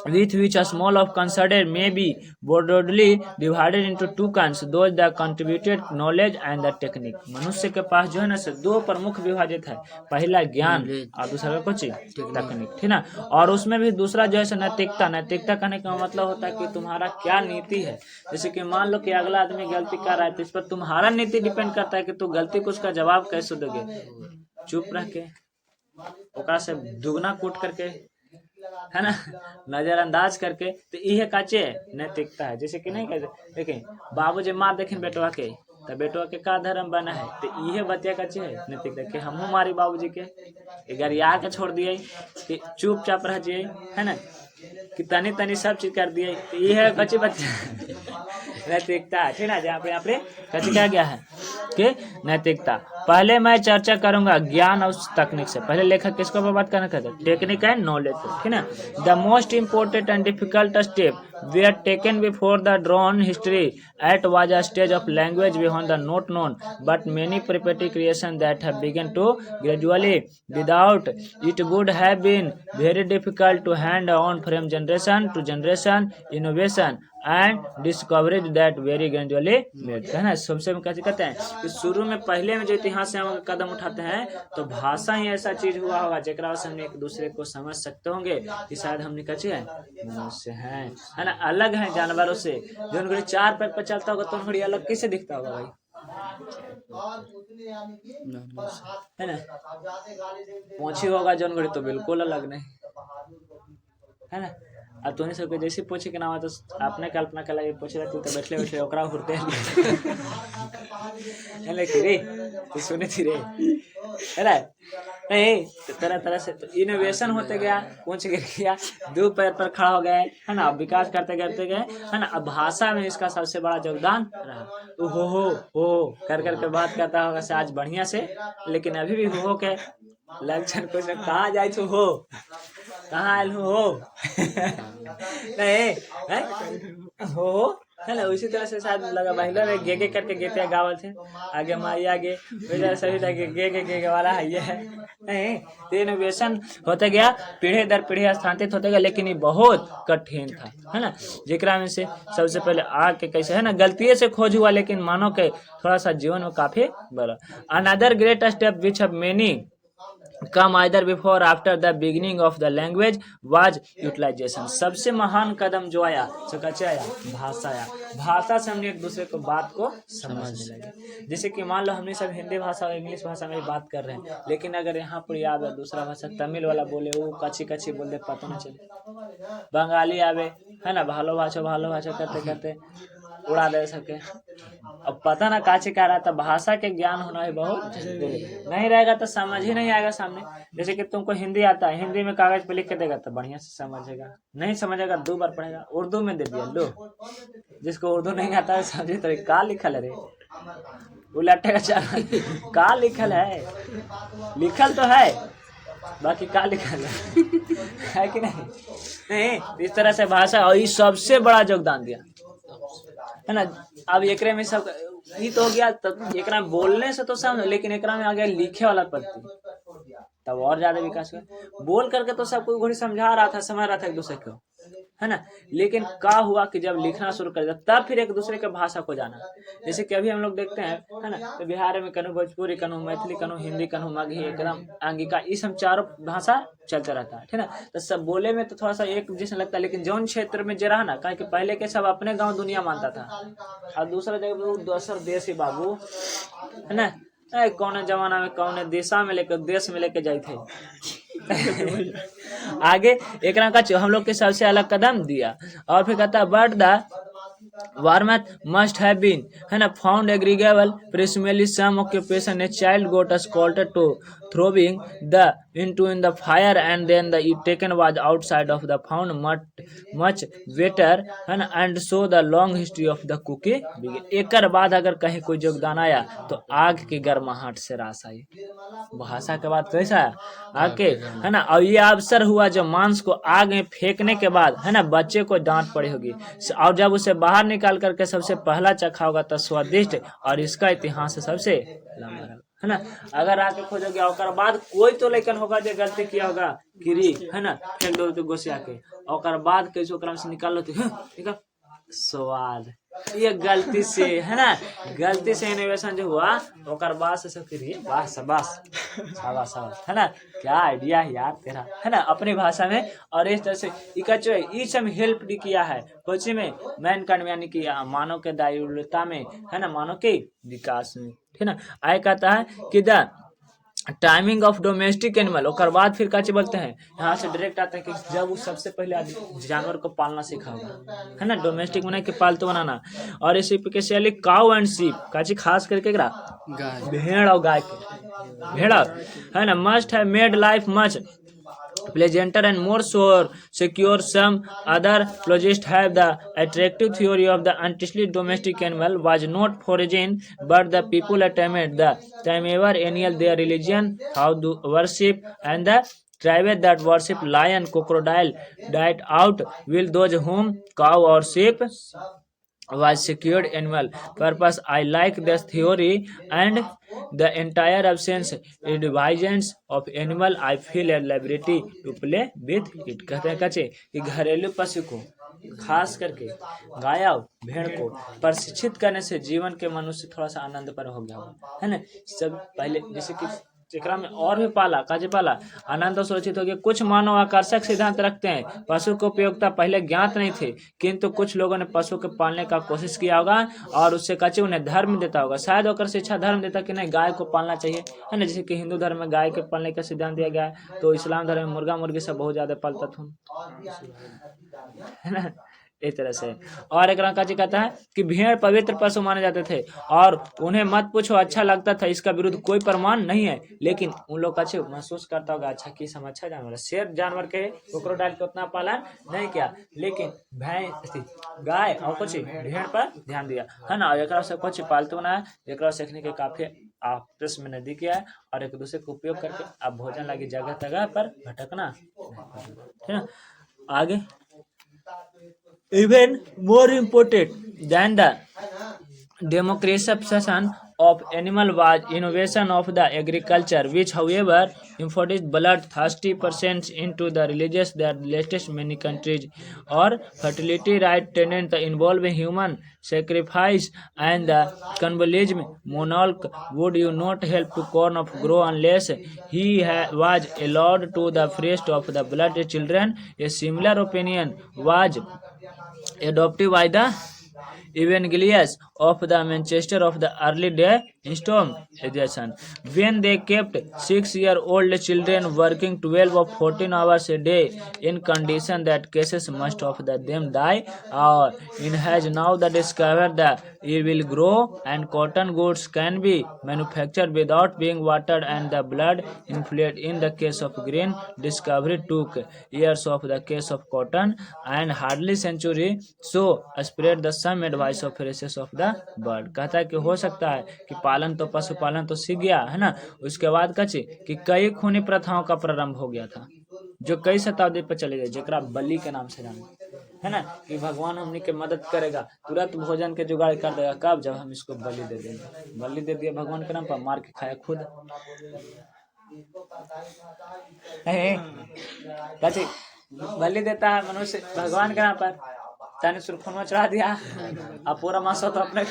with which a small of considered may be broadly divided into two kinds, those that contributed knowledge and the technique। मनुष्य के पास जो है ना से दो प्रमुख विभाजित है, पहला ज्ञान और दूसरा कुछ तकनीक, ठीक ना। और उसमें भी दूसरा जो है नैतिकता। नैतिकता कहने का मतलब होता है कि तुम्हारा क्या नीति है। जैसे कि मान लो कि अगला आदमी गलती कर रहा है तो इस पर तुम्हारा नीति डिपेंड करता है कि तू गलती को उसका जवाब कैसे दोगे, चुप रह के ओकरा से दुगना कूट करके है ना नजरअंदाज करके, तो यह काचे नैतिकता है। जैसे कि नहीं कहते देखें बाबूजी मार देखें बेटवा के तो बेटवा के का धर्म बना है, तो यह बतिया काचे है नैतिकता कि हम मारी बाबूजी के गरिया के छोड़ दिए कि चुपचाप रह जाइए, है ना, कि तनी तनी सब चीज कर दिए, तो यह कच्ची बच्चा नैतिकता है, ठीक ना। जहाँ पे कच्ची क्या गया है कि नैतिकता। पहले मैं चर्चा करूंगा ज्ञान और तकनीक से। पहले लेखक किसको पर बात करना कहते हैं, टेक्निक एंड नॉलेज, ठीक है। The most important and difficult step we are taken before the dawn history at was a stage of language beyond the not known but many primitive creation that have begun to gradually without it would have been very difficult to hand on from generation to generation innovation and discoveries that very gradually made, है ना। सबसे कैसे कहते हैं कि शुरू में पहले में जो इतिहास से हम कदम उठाते हैं तो भाषा ही ऐसा चीज हुआ होगा जेकरा से हम एक दूसरे को समझ सकते होंगे कि शायद हमने कचे है मनुष्य है ना, अलग है जानवरों से। जो घड़ी चार पैर पर चलता होगा तो घड़ी अलग कैसे दिखता होगा भाई, है ना। पोंछी होगा जो घड़ी तो बिल्कुल अलग नहीं, है ना। अब तोने सबके जैसे पूछे के नाम तो आपने कल्पना कला ये पूछ रहा तू तो बैठले बैठले ओकरा घुरते है कि रे तू सुने थी रे है ना नहीं तो तरह तरह से तो इनोवेशन होते गया पूछ गया दो पैर पर खड़ा हो गया है ना विकास करते करते गए है ना। अब भाषा में इसका सबसे बड़ा योगदान रहा तो हो कर करके बात करता होगा से आज बढ़िया से, लेकिन अभी भी हो के लक्षण कुछ कहाँ जाए तो हो कहाँ आयल हो नहीं है हो है ना। उसी तरह से शायद लगा महिला में गे गे करके गेते गावल थे आगे माई आगे सभी गे गे गे वाला है ये है नहीं। तो इनोवेशन होते गया पीढ़ी दर पीढ़ी स्थानांतरित होते गया, लेकिन ये बहुत कठिन था है ना। जेकरा में से सबसे पहले आग के कैसे है ना गलती से खोज हुआ, लेकिन मानो के थोड़ा सा जीवन में काफी बड़ा। Another great step which have many come either before or after the beginning of the language was utilization। सबसे महान कदम जो आया सो कैसे आया भाषा आया। भाषा से हमने एक दूसरे को बात को समझने लगे। जैसे कि मान लो हमने सब हिंदी भाषा और इंग्लिश भाषा में बात कर रहे हैं, लेकिन अगर यहाँ पर याद है दूसरा भाषा तमिल वाला बोले वो कच्ची कच्ची बोल दे पता नहीं चले, बंगाली आवे है ना भालो भाषा करते करते उड़ा दे सके। अब पता ना काची कह रहा था, भाषा के ज्ञान होना ही बहुत जरूरी। नहीं रहेगा तो समझ ही नहीं आएगा सामने। जैसे कि तुमको हिंदी आता है, हिंदी में कागज पे लिख के देगा तो बढ़िया से समझेगा, नहीं समझेगा 2 बार पढ़ेगा। उर्दू में दे दिया लो, जिसको उर्दू नहीं आता है समझे तो का लिखल है रे उलटे का चाल का लिखल है, लिखल तो है बाकी का लिखल है कि नहीं। इस तरह से भाषा और ये सबसे बड़ा योगदान दिया है ना। अब एकरे में सब ये तो हो गया, तब एकरा में बोलने से तो समझ, लेकिन एकरा में आ गया लिखे वाला पद्धति, तब और ज्यादा विकास हुआ। बोल करके तो सब कोई घड़ी समझा रहा था समझ रहा था एक दूसरे को है ना, लेकिन क्या हुआ कि जब लिखना शुरू कर दिया तब फिर एक दूसरे के भाषा को जाना। जैसे कि अभी हम लोग देखते हैं है ना, तो बिहार में कनु भोजपुरी कनु मैथिली कनु हिंदी कनु मगही एकदम अंगिका इस हम चारों भाषा चलता रहता है ना। तो सब बोले में तो थोड़ा सा एक जैसा लगता है, लेकिन जौन क्षेत्र में जो रहा ना कहा कि पहले के सब अपने गाँव दुनिया मानता था और दूसरा जगह दूसरा देश ही बाबू है ना। कौन जमाना में कौन दिशा में लेकर देश में लेके जाए थे आगे एक का हम लोग के सबसे अलग कदम दिया। और फिर कहता but the Warmth must have been है ना found agreeable presumably some occupation a child got scalded to throwing the into in the fire and then the taken was outside of the found much better है ना and so the long history of the cookie begin। एकर बाद अगर कहीं कोई योगदान आया तो आग की गर्माहट से रास आई। भाषा के बाद कैसा आके है ना। और ये अवसर हुआ जब मांस को आग में फेंकने के बाद है ना बच्चे को डांट पड़ी होगी और जब उसे बाहर निकाल करके सबसे पहला चखा होगा तो स्वादिष्ट और इसका इतिहास सबसे लंबा है ना। अगर आके खोजोगे और बाद कोई तो लेकिन होगा जो गलती किया होगा गिरी है ना फेंक दो तो गोसिया के और बाद कैसे ओकरा से निकाल लो तो निकाल स्वाद ये गलती से है ना, गलती से इनोवेशन जो हुआ ओकर बाद से सब करिए वाह शाबाश शाबाश है ना। क्या आइडिया है यार तेरा है ना अपनी भाषा में। और इस तरह से इच में हेल्प भी किया है कोची में मैन कांड यानी कि मानव के दायुलता में है ना मानव के विकास में है ना। आय कहता है कि the timing of domestic animal और बाद फिर काची बोलते हैं यहाँ से डायरेक्ट आता है कि जब वो सबसे पहले जानवर को पालना सीखा होगा है ना डोमेस्टिक बना के पालतू बनाना। और स्पेशली काउ एंड शीप काची खास करके भेड़ और गाय के भेड़ है ना must have made life much pleasanter and more secure। Some other logists have the attractive theory of the untwisted domestic animal was not foraging but the people attempted the timever annual their religion how to worship and the tribes that worship lion crocodile died out will those whom cow or sheep was secured animal purpose। I like this theory and the entire absence divisions of animal I feel a liberty to play with it। कहते हैं कच्चे कि घरेलू पशु को खास करके गाय और भेड़ को प्रशिक्षित करने से जीवन के मनुष्य थोड़ा सा आनंद पर हो गया है ना। सब पहले जैसे कि जेकरा में और भी पाला काजे पाला आनंद सूचित हो गया। कुछ मानव आकर्षक सिद्धांत रखते हैं। पशु की उपयोगिता पहले ज्ञात नहीं थी, किंतु कुछ लोगों ने पशु के पालने का कोशिश किया होगा और उससे कच्चे उन्हें धर्म देता होगा। शायद होकर शिक्षा धर्म देता कि नहीं गाय को पालना चाहिए, है ना। जैसे कि हिंदू धर्म में गाय के पालने का सिद्धांत दिया गया है, तो इस्लाम धर्म में मुर्गा मुर्गी सब बहुत ज्यादा पालता था, है ना, इस तरह से। और एक रंका जी कहता है कि भेड़ पवित्र पशु माने जाते थे और उन्हें मत पूछो अच्छा लगता था, इसका विरुद्ध कोई प्रमाण नहीं है, लेकिन उन लोग अच्छे महसूस करता होगा अच्छा कि हम अच्छा जानवर है। शेर जानवर के क्रोकोडाइल को उतना पालन नहीं किया, लेकिन भैंस गाय और कुछ भेड़ पर ध्यान दिया, है ना। एक से कुछ पालतू बनाया, एक सीखने के काफी आपस में नदी किया है और एक दूसरे का उपयोग करके आप भोजन लगी जगह जगह पर भटकना, है ना। आगे even more important than the democratization of animal was innovation of the agriculture, which however introduced bloodthirsty persons into the religious that latest many countries or fertility right tenant involving human sacrifice and the cannibalism. Monarch would you not help to corn of grow unless he was allowed to the first of the blood children. A similar opinion was adopted by the evangelists of the Manchester of the early day storm edition, when they kept 6-year-old children working 12 or 14 hours a day in condition that cases must of them die, or in has now the discovered that it will grow and cotton goods can be manufactured without being watered and the blood inflated. In the case of green discovery took years, of the case of cotton and hardly century, so spread the some advice of races of the bird। कहता है कि हो सकता है कि पालन तो पशुपालन तो सीख गया, है ना, उसके बाद कचे कि कई खूनी प्रथाओं का प्रारंभ हो गया था जो कई शताब्दी पर चले गए, जेकरा बलि के नाम से जाने, है ना, कि भगवान हमनी के मदद करेगा, तुरंत भोजन के जुगाड़ कर देगा, कब जब हम इसको बलि दे देंगे। बलि दे दिया भगवान के नाम पर, मार के खाया खुद। कचे बलि देता है मनुष्य भगवान के नाम पर, ताने सुरखुनवा चढ़ा दिया अब पूरा मांस तो अपने,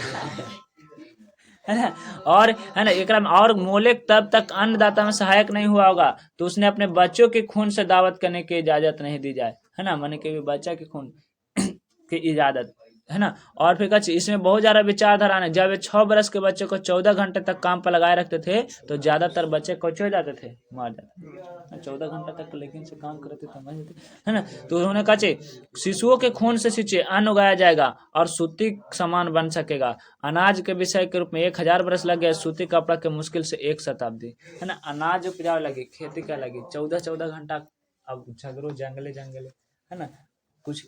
है ना। और है ना एक और मोलेक तब तक अन्नदाता में सहायक नहीं हुआ होगा तो उसने अपने बच्चों के खून से दावत करने की इजाजत नहीं दी जाए, है ना, माने कि बच्चा के खून की इजाजत, है ना। और फिर कच्ची इसमें बहुत ज्यादा विचारधारा है। जब 6 बरस के बच्चे को 14 घंटे तक काम पर लगाए रखते थे तो ज्यादातर बच्चे कच्चे हो जाते थे, मार जाते 14 घंटे तक लेकिन से काम करते थे, है ना। तो उन्होंने कहा शिशुओं के खून से सिंचे अन्न उगाया जाएगा और सूती सामान बन सकेगा। अनाज के विषय के रूप में 1000 बरस लग गए, सूती कपड़ा के मुश्किल से 1 शताब्दी, है ना। अनाज उपजावे लगी, खेती क्या लगी, 14 घंटा अब झगड़ो जंगले, है ना, कुछ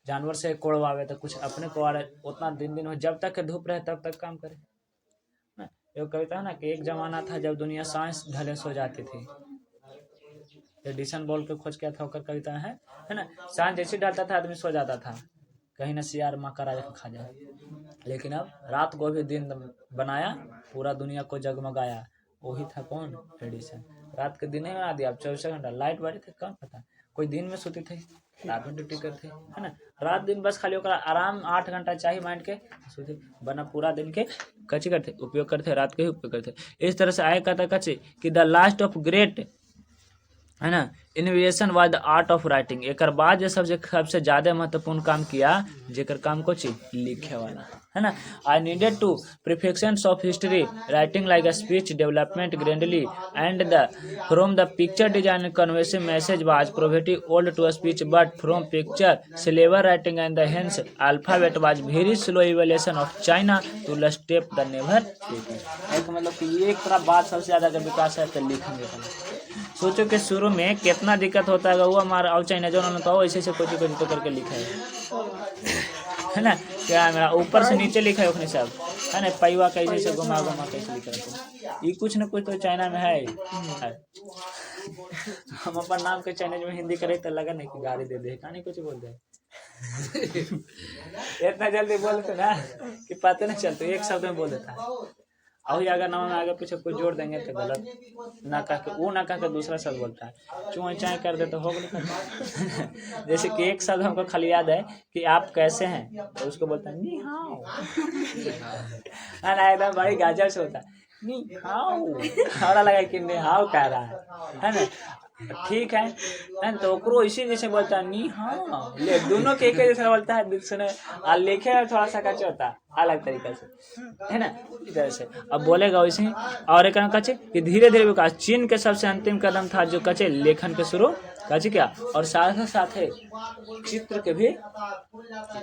जानवर से कोड़वावे तो कुछ अपने कोड़े, उतना दिन हो जब तक धूप रहे तब तक काम करे। एक कविता है ना कि एक जमाना था जब दुनिया सांस ढले सो जाती थी, एडिसन बॉल के खोज किया था, होकर कविता है ना। सांस जैसे डालता था आदमी सो जाता था, कहीं ना सियार माँ का राजा खा जाए, लेकिन अब रात को भी दिन बनाया, पूरा दुनिया को जगमगाया, वही था कौन, एडिसन। रात के दिन ही बना दिया, अब 24 घंटा लाइट बढ़ी थी, कौन पता, कोई दिन में सोते थे, रात में ड्यूटी करते, है ना। रात दिन बस खाली होकर आराम 8 घंटा चाहिए माइंड के, सोते बना पूरा दिन के कच्ची करते उपयोग करते, रात के ही उपयोग करते। इस तरह से आए कहता कच्ची कि द लास्ट ऑफ ग्रेट, है ना, innovation was the art of writing. एक बाद जो सबसे ज्यादा महत्वपूर्ण काम किया, जेकर काम को लिखे वाला, है ना। I needed to perfection of history writing like a speech development grandly and the from the picture design conversive message was privative old to speech but from picture syllable writing and the hence alphabet was very slow evolution of China to the step the never speaking. मतलब कि ये एक तरह बात सबसे ज्यादा अगर विकास है तो लिखेंगे। सोचो कि शुरू में कितना दिक्कत होता है, वो हमारा और चाइना जो उन्होंने तो ऐसे कुछ तो करके लिखा है ना, क्या मेरा ऊपर से नीचे लिखा है उसने सब, है ना, पैवा कैसे से घुमा कैसे लिखा है, ये कुछ न कुछ तो चाइना में है। हम अपन नाम के चाइना में हिंदी करे तो लगा नहीं कि गाड़ी दे दे, कहानी कुछ बोल दे इतना जल्दी बोलते ना कि पता नहीं चलते, एक शब्द में बोल देता है। और अगर नाम में आगे पीछे कुछ जोड़ देंगे तो गलत ना कह के, वो ना कह के दूसरा शब्द बोलता है, चुए चाय कर दे तो हो गया। जैसे कि एक शब्द हमको खाली याद है कि आप कैसे हैं, तो उसको बोलता है नी हाओ, एकदम बड़ी गाजर से होता है नी हाउ, हमारा लगा कि नी हाउ कह रहा है ना। ठीक है ना, तो ओकरो इसी जैसे बोलता है नी हाँ, ले दोनों के एक जैसा बोलता है बीच में, और लिखे में थोड़ा सा कच्चा होता है अलग तरीके से, है ना, इस तरह से अब बोलेगा वैसे ही। और एक कचे कि धीरे धीरे विकास चीन के सबसे अंतिम कदम था जो कचे लेखन के शुरू कचे क्या, और साथ साथ है चित्र के भी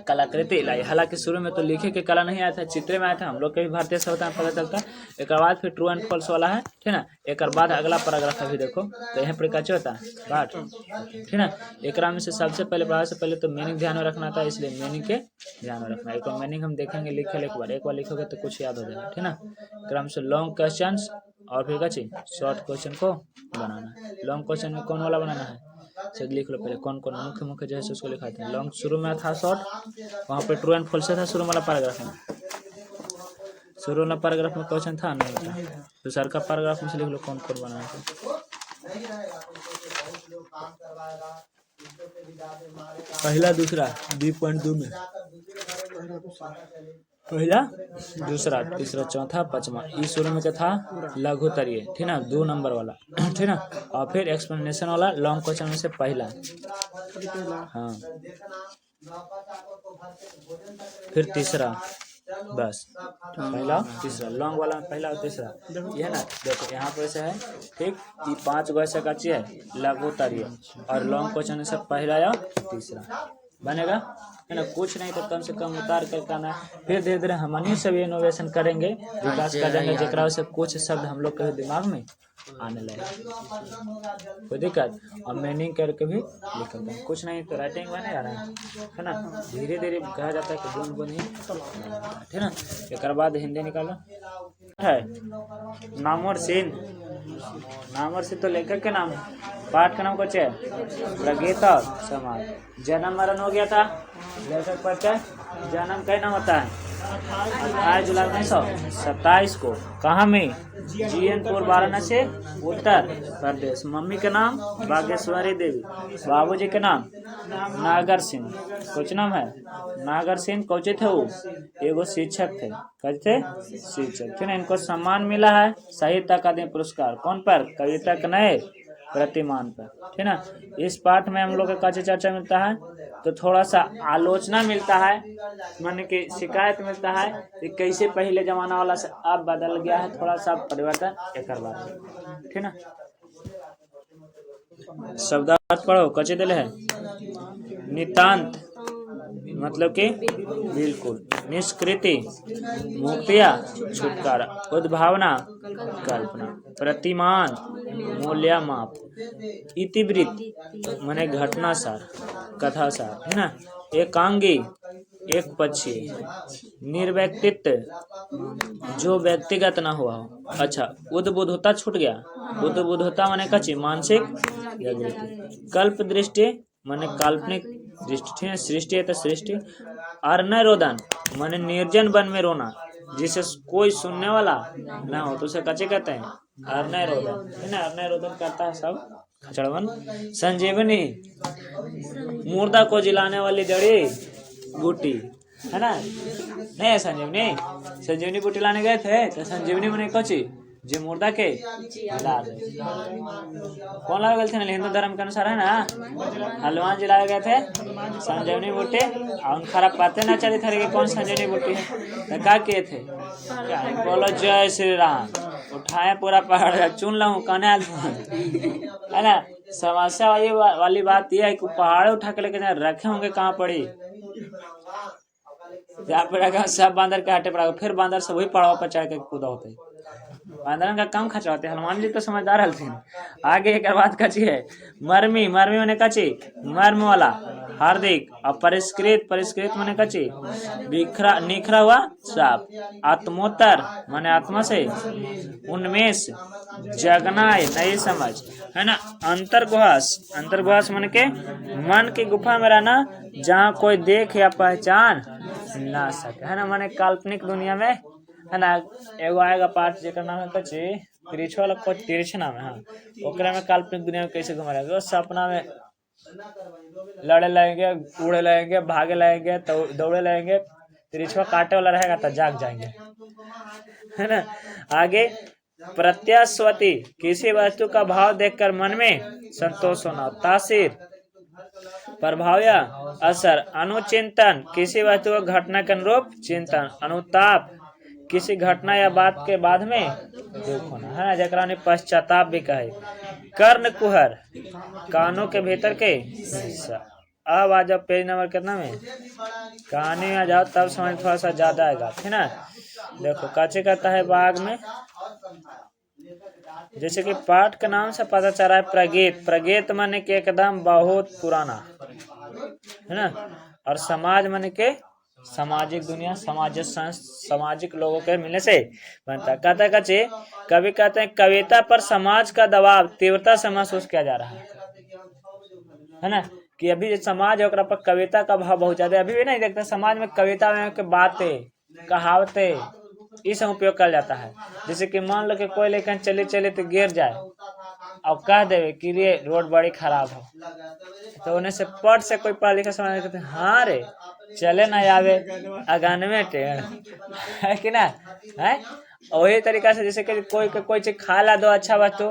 कलाकृति लाई। हालांकि शुरू में तो लिखे के कला नहीं आया था, चित्र में आया था। हम लोग के भी भारतीय सभ्यता में पता चलता है। एक बाद फिर ट्रू एंड फॉल्स वाला है, ठीक ना। एक बाद अगला पैराग्राफ अभी देखो, तो यहाँ पर कच्चा होता है पाठ, ठीक ना। एक में से सबसे पहले पढ़ाने से पहले तो मीनिंग ध्यान में रखना था, इसलिए मीनिंग के ध्यान में रखना। एक मीनिंग हम देखेंगे लिखे एक बार लिखोगे तो कुछ याद हो जाएगा, ठीक ना। क्रम से लॉन्ग क्वेश्चन और फिर कच्ची शॉर्ट क्वेश्चन को बनाना है। लॉन्ग क्वेश्चन में कौन वाला बनाना है, चल लिख लो पहले कौन कौन मुख्य मुख्य जो है उसको लिखाते हैं। लॉन्ग शुरू में था, शॉर्ट वहाँ पे ट्रू एंड फॉल्स था शुरू वाला पैराग्राफ में। शुरू वाला पैराग्राफ में क्वेश्चन था नहीं था, तो सर का पैराग्राफ में से लिख लो कौन कौन बनाना है। पहला दूसरा 2.2 में पहला दूसरा तीसरा चौथा पांचवा, इस शुरू में क्या था लघुत्तरीय, ठीक ना, 2 नंबर वाला, ठीक ना। और फिर एक्सप्लेनेशन वाला लॉन्ग क्वेश्चन में से पहला, हाँ, फिर तीसरा, बस पहला तीसरा लॉन्ग वाला में पहला और तीसरा, ये ना। देखो यहाँ पर से है, ठीक, ये 5 गो ऐसे कच्ची है लघुत्तरीय, और लॉन्ग क्वेश्चन में से पहला या तीसरा बनेगा, है ना। कुछ नहीं तो कम से कम उतार कर करना है। फिर धीरे धीरे हम सब इनोवेशन करेंगे, विकास करेंगे, जरा से कुछ शब्द हम लोग के दिमाग में आने लगे, कोई दिक्कत। और मीनिंग करके भी लिख सकते हैं, कुछ नहीं तो राइटिंग में नहीं आ रहा है ना। धीरे धीरे कहा जाता है कि बूंद बूंद ही, ठीक ना। एक बाद हिंदी निकालो है, नाम और सीन, नाम और सीन तो लेखक के नाम, पाठ का नाम कुछ है प्रगीत और समाज। जन्म मरण हो गया था लेखक पर क्या, जन्म कहना होता है 28 जुलाई 1927 को, कहाँ में, जीएनपुर वाराणसी उत्तर प्रदेश। मम्मी के नाम बागेश्वरी देवी, बाबूजी के नाम नागर सिंह, कुछ नाम है नागर सिंह, कौचे थे वो, एगो शिक्षक थे, कैसे शिक्षक थे ना। इनको सम्मान मिला है साहित्य अकादमी पुरस्कार, कौन पर, कविता के नए प्रतिमान पर, ठीक ना। इस पाठ में हम लोग का काचे चर्चा मिलता है, तो थोड़ा सा आलोचना मिलता है, माने कि शिकायत मिलता है कि कैसे पहले जमाना वाला से अब बदल गया है, थोड़ा सा परिवर्तन एक बार, ठीक ना। शब्दार्थ पढ़ो, कच्चे दिले है, नितांत मतलब कि बिल्कुल, निष्कृति मुक्तिया छुटकारा, उद्भावना कल्पना, प्रतिमान मूल्य माप, इतिवृत्त माने घटना सार कथा सार, है ना। एकांगी एक पक्षी, निर्व्यक्तित्व जो व्यक्तिगत ना हुआ हो, अच्छा। उद्बुद्धता छूट गया, उद्बुद्धता माने कच्ची मानसिक जागृति, कल्प दृष्टि माने काल्पनिक दृष्टि, ठीक है। सृष्टि है तो सृष्टि, अर्णय रोदन माने निर्जन वन में रोना, जिसे कोई सुनने वाला ना हो तो उसे कच्चे कहते हैं अर्णय रोदन, है ना। अर्णय रोदन करता है सब खचड़वन। संजीवनी मुर्दा को जिलाने वाली जड़ी बूटी, है ना। नहीं संजीवनी, संजीवनी बूटी लाने गए थे तो संजीवनी मैंने कची जो मुर्दा के जिला दे, कौन लाए गए थे ना, हिंदू धर्म के अनुसार है ना, हनुमान जी लाए गए थे संजीवनी बूटी, और उन खराब बातें ना चली थे कि कौन संजीवनी बूटी है, तो क्या किए थे, क्या बोलो जय श्री राम, उठाए पूरा पहाड़ चुन लाऊं कहने है ना। समस्या वाली बात यह है कि पहाड़ उठा के लेके रखे होंगे कहाँ पड़ी, जहाँ पे रखा सब बांदर के हटे पड़ा, फिर बांदर से वही पड़ाव पर चढ़ के कूदा होते हैं, बांदर का काम खचवाते। हनुमान जी तो समझदार हलथिन। आगे एक बात कची है, मर्मी, मर्मी मैंने कची मर्म वाला, हार्दिक, और परिष्कृत, परिष्कृत मैंने कची बिखरा निखरा हुआ साफ, आत्मोत्तर माने आत्मा से, उन्मेष जगना नई समझ, है ना। अंतर्गुहास, अंतर्गुहास मन के मन की गुफा में रहना जहाँ कोई देख या पहचान ना सके, है ना। माने काल्पनिक दुनिया में, है ना। एगो आएगा पाठ जेकर नाम है कच्ची तिरछा वाला, कुछ तिरछा नाम है, हाँ। ओकरा में काल्पनिक दुनिया में कैसे घुमा रहेगा, सपना में लड़े लगेंगे, उड़े लगेंगे, भागे लगेंगे, दौड़े लगेंगे, तिरछा काटे वाला रहेगा तो जाग जाएंगे, है ना। आगे प्रत्यास्वती, किसी वस्तु का भाव देखकर मन में संतोष होना। तासीर, प्रभाव या असर। अनुचिंतन, किसी वस्तु को घटना के अनुरूप चिंतन। अनुताप, किसी घटना या बात के बाद में दुख होना, है ना, जरा ने पश्चाताप भी कहे। कर्ण कुहर, कानों के भीतर के हिस्सा। अब आ जाओ पेज नंबर कितना में, कहानी में आ जाओ तब समझ थोड़ा सा ज्यादा आएगा, है ना। देखो काचे कहता है बाग में, जैसे कि पाठ के नाम से पता चला है प्रगीत। प्रगीत माने के एकदम बहुत पुराना, है ना। और समाज माने के सामाजिक दुनिया, सामाजिक लोगों के मिलने से बनता। कहता है कचे, कभी कहते हैं कविता पर समाज का दबाव तीव्रता से महसूस किया जा रहा है ना, कि अभी जो समाज है ओकरा पर कविता का भाव बहुत ज्यादा। अभी भी नहीं देखते समाज में कविता में के बातें, कहावतें, ये सब उपयोग कर जाता है। जैसे कि मान लो कि कोई लेकिन चले चले तो गिर जाए और कह देवे कि ये रोड बड़ी खराब हो, तो उन्हें से पढ़ से कोई पढ़ा लिखा समझ कहते हैं हाँ रे चले ना आवे अगान में टेढ़, है कि ना, है। वही तरीका से जैसे कि कोई चीज खा ला दो अच्छा वस्तु,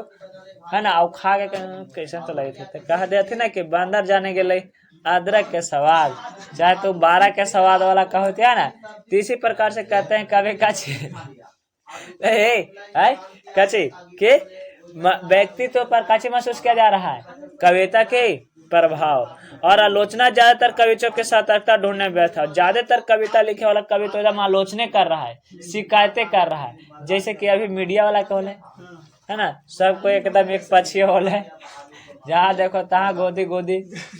है ना, और खा के कैसे तो लगे थे, तो कह देते ना कि बंदर जाने के लिए अदरक के स्वाद, चाहे तो 12 के स्वाद वाला कहते है ना। तो इसी प्रकार से कहते हैं कभी कची कची के व्यक्तित्व पर कची महसूस किया जा रहा है, कविता के प्रभाव। और आलोचना ज्यादातर कवियों के सतर्कता ढूंढने में व्यस्त है। ज्यादातर कविता लिखे वाला कवि तो एकदम आलोचने कर रहा है, शिकायतें कर रहा है। जैसे कि अभी मीडिया वाला कौन है ना, सबको एकदम एक पक्षी होल है, जहाँ देखो तहाँ गोदी गोदी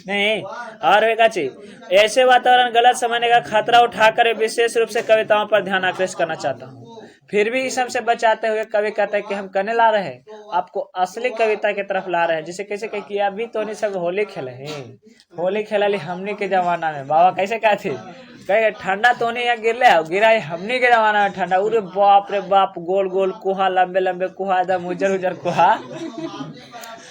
नहीं। और एक चीज, ऐसे वातावरण गलत समझने का खतरा उठाकर विशेष रूप से कविताओं पर ध्यान आकर्षित करना चाहता हूँ। फिर भी इस से बचाते हुए कवि कहते हैं कि हम कहने ला रहे हैं, आपको असली कविता की तरफ ला रहे हैं। जैसे कैसे कह कि अभी तो नहीं सब होली खेले हैं, होली खेला ली हमनी के जमाना में। बाबा कैसे कहते कहे ठंडा तो नहीं गिरले गिरा है हमनी के जमाना में ठंडा। अरे बाप रे बाप, गोल गोल कुहा, लंबे लंबे कुहा, एकदम उजर उजर कुहा,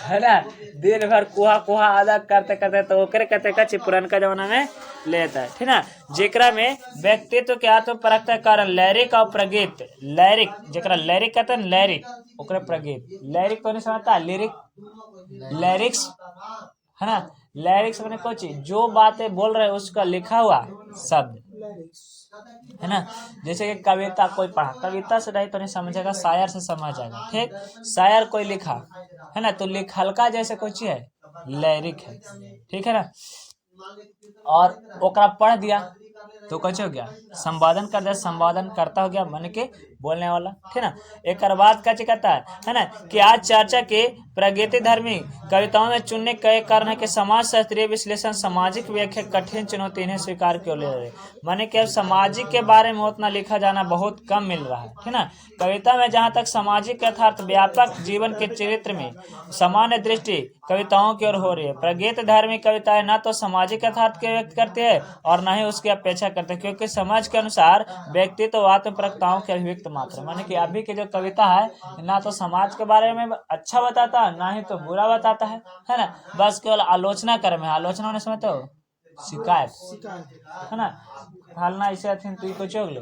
है ना, दिन भर कुहा कुहा आधा करते करते तो ओकरे कहते कच्ची पुरानका जमाना में लेता है, ठीक ना। जेकरा में व्यक्तित्व के आत्म परखता कारण लैरिक और प्रगीत। लैरिक जेकरा लैरिक कहते हैं, लैरिक ओकरे प्रगीत। लैरिक तो नहीं समझता, लिरिक, लैरिक्स, है ना। लैरिक्स मैंने कोई चीज जो बातें बोल रहे हैं उसका लिखा हुआ शब्द, है ना। जैसे कि कविता कोई पढ़ा, कविता से नहीं तो नहीं समझेगा, शायर से समझ जाएगा, ठीक। शायर कोई लिखा, है ना, तो लिखलका जैसे कोई चीज है, लैरिक है, ठीक है ना। और ओकरा पढ़ दिया तो कैसे हो गया, संवादन कर दिया, संवादन करता हो गया मन के बोलने वाला, ठीक ना। एक बात कैसे कहता है ना, कि आज चर्चा के प्रगति धर्मी कविताओं में चुनने के कारण है कि समाज शास्त्रीय विश्लेषण, सामाजिक व्याख्या कठिन चुनौती इन्हें स्वीकार क्यों ले रहे, माने कि अब सामाजिक के बारे में उतना लिखा जाना बहुत कम मिल रहा है, ठीक ना। कविता में जहाँ तक सामाजिक यथार्थ व्यापक जीवन के चरित्र में सामान्य दृष्टि कविताओं की ओर हो रही है। प्रगति धर्मी कविताएं न तो सामाजिक यथार्थ के व्यक्त करती है और न ही उसकी अपेक्षा करते, क्योंकि समाज के अनुसार व्यक्तित्व तो आत्म प्रक्ताओं के अभिव्यक्त मात्र, माने कि अभी की जो कविता है ना तो समाज के बारे में अच्छा बताता है ना ही तो बुरा बताता है ना। बस केवल आलोचना कर में, आलोचना होने समझते हो, शिकायत, है ना। हालना इसे अथिन तू को चोगले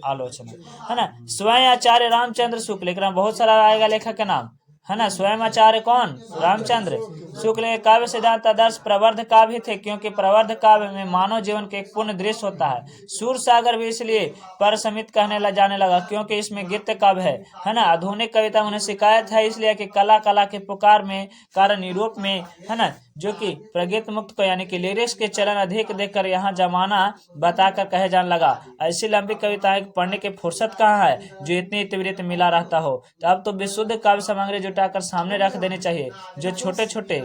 आलोचना, है ना। स्वयं आचार्य रामचंद्र शुक्ल, बहुत सारा आएगा लेखक के नाम, है ना। स्वयं आचार्य कौन, रामचंद्र शुक्ल। काव्य सिद्धांत आदर्श प्रवर्ध काव्य थे, क्योंकि प्रवर्ध काव्य में मानव जीवन के एक पूर्ण दृश्य होता है। सूर सागर भी इसलिए परसमित कहने जाने लगा क्योंकि इसमें गीत काव्य है ना। आधुनिक कविता उन्हें शिकायत है इसलिए कि कला के पुकार में कारण यूरोप में, है ना, जो कि प्रगीत मुक्त को यानी कि लिरिक्स के चलन अधिक देखकर यहाँ जमाना बताकर कहे जाने लगा। ऐसी लंबी कविताएं पढ़ने की फुर्सत कहाँ है जो इतनी तीव्रता मिला रहता हो। तो अब तो विशुद्ध काव्य सामग्री जुटाकर सामने रख देनी चाहिए जो छोटे छोटे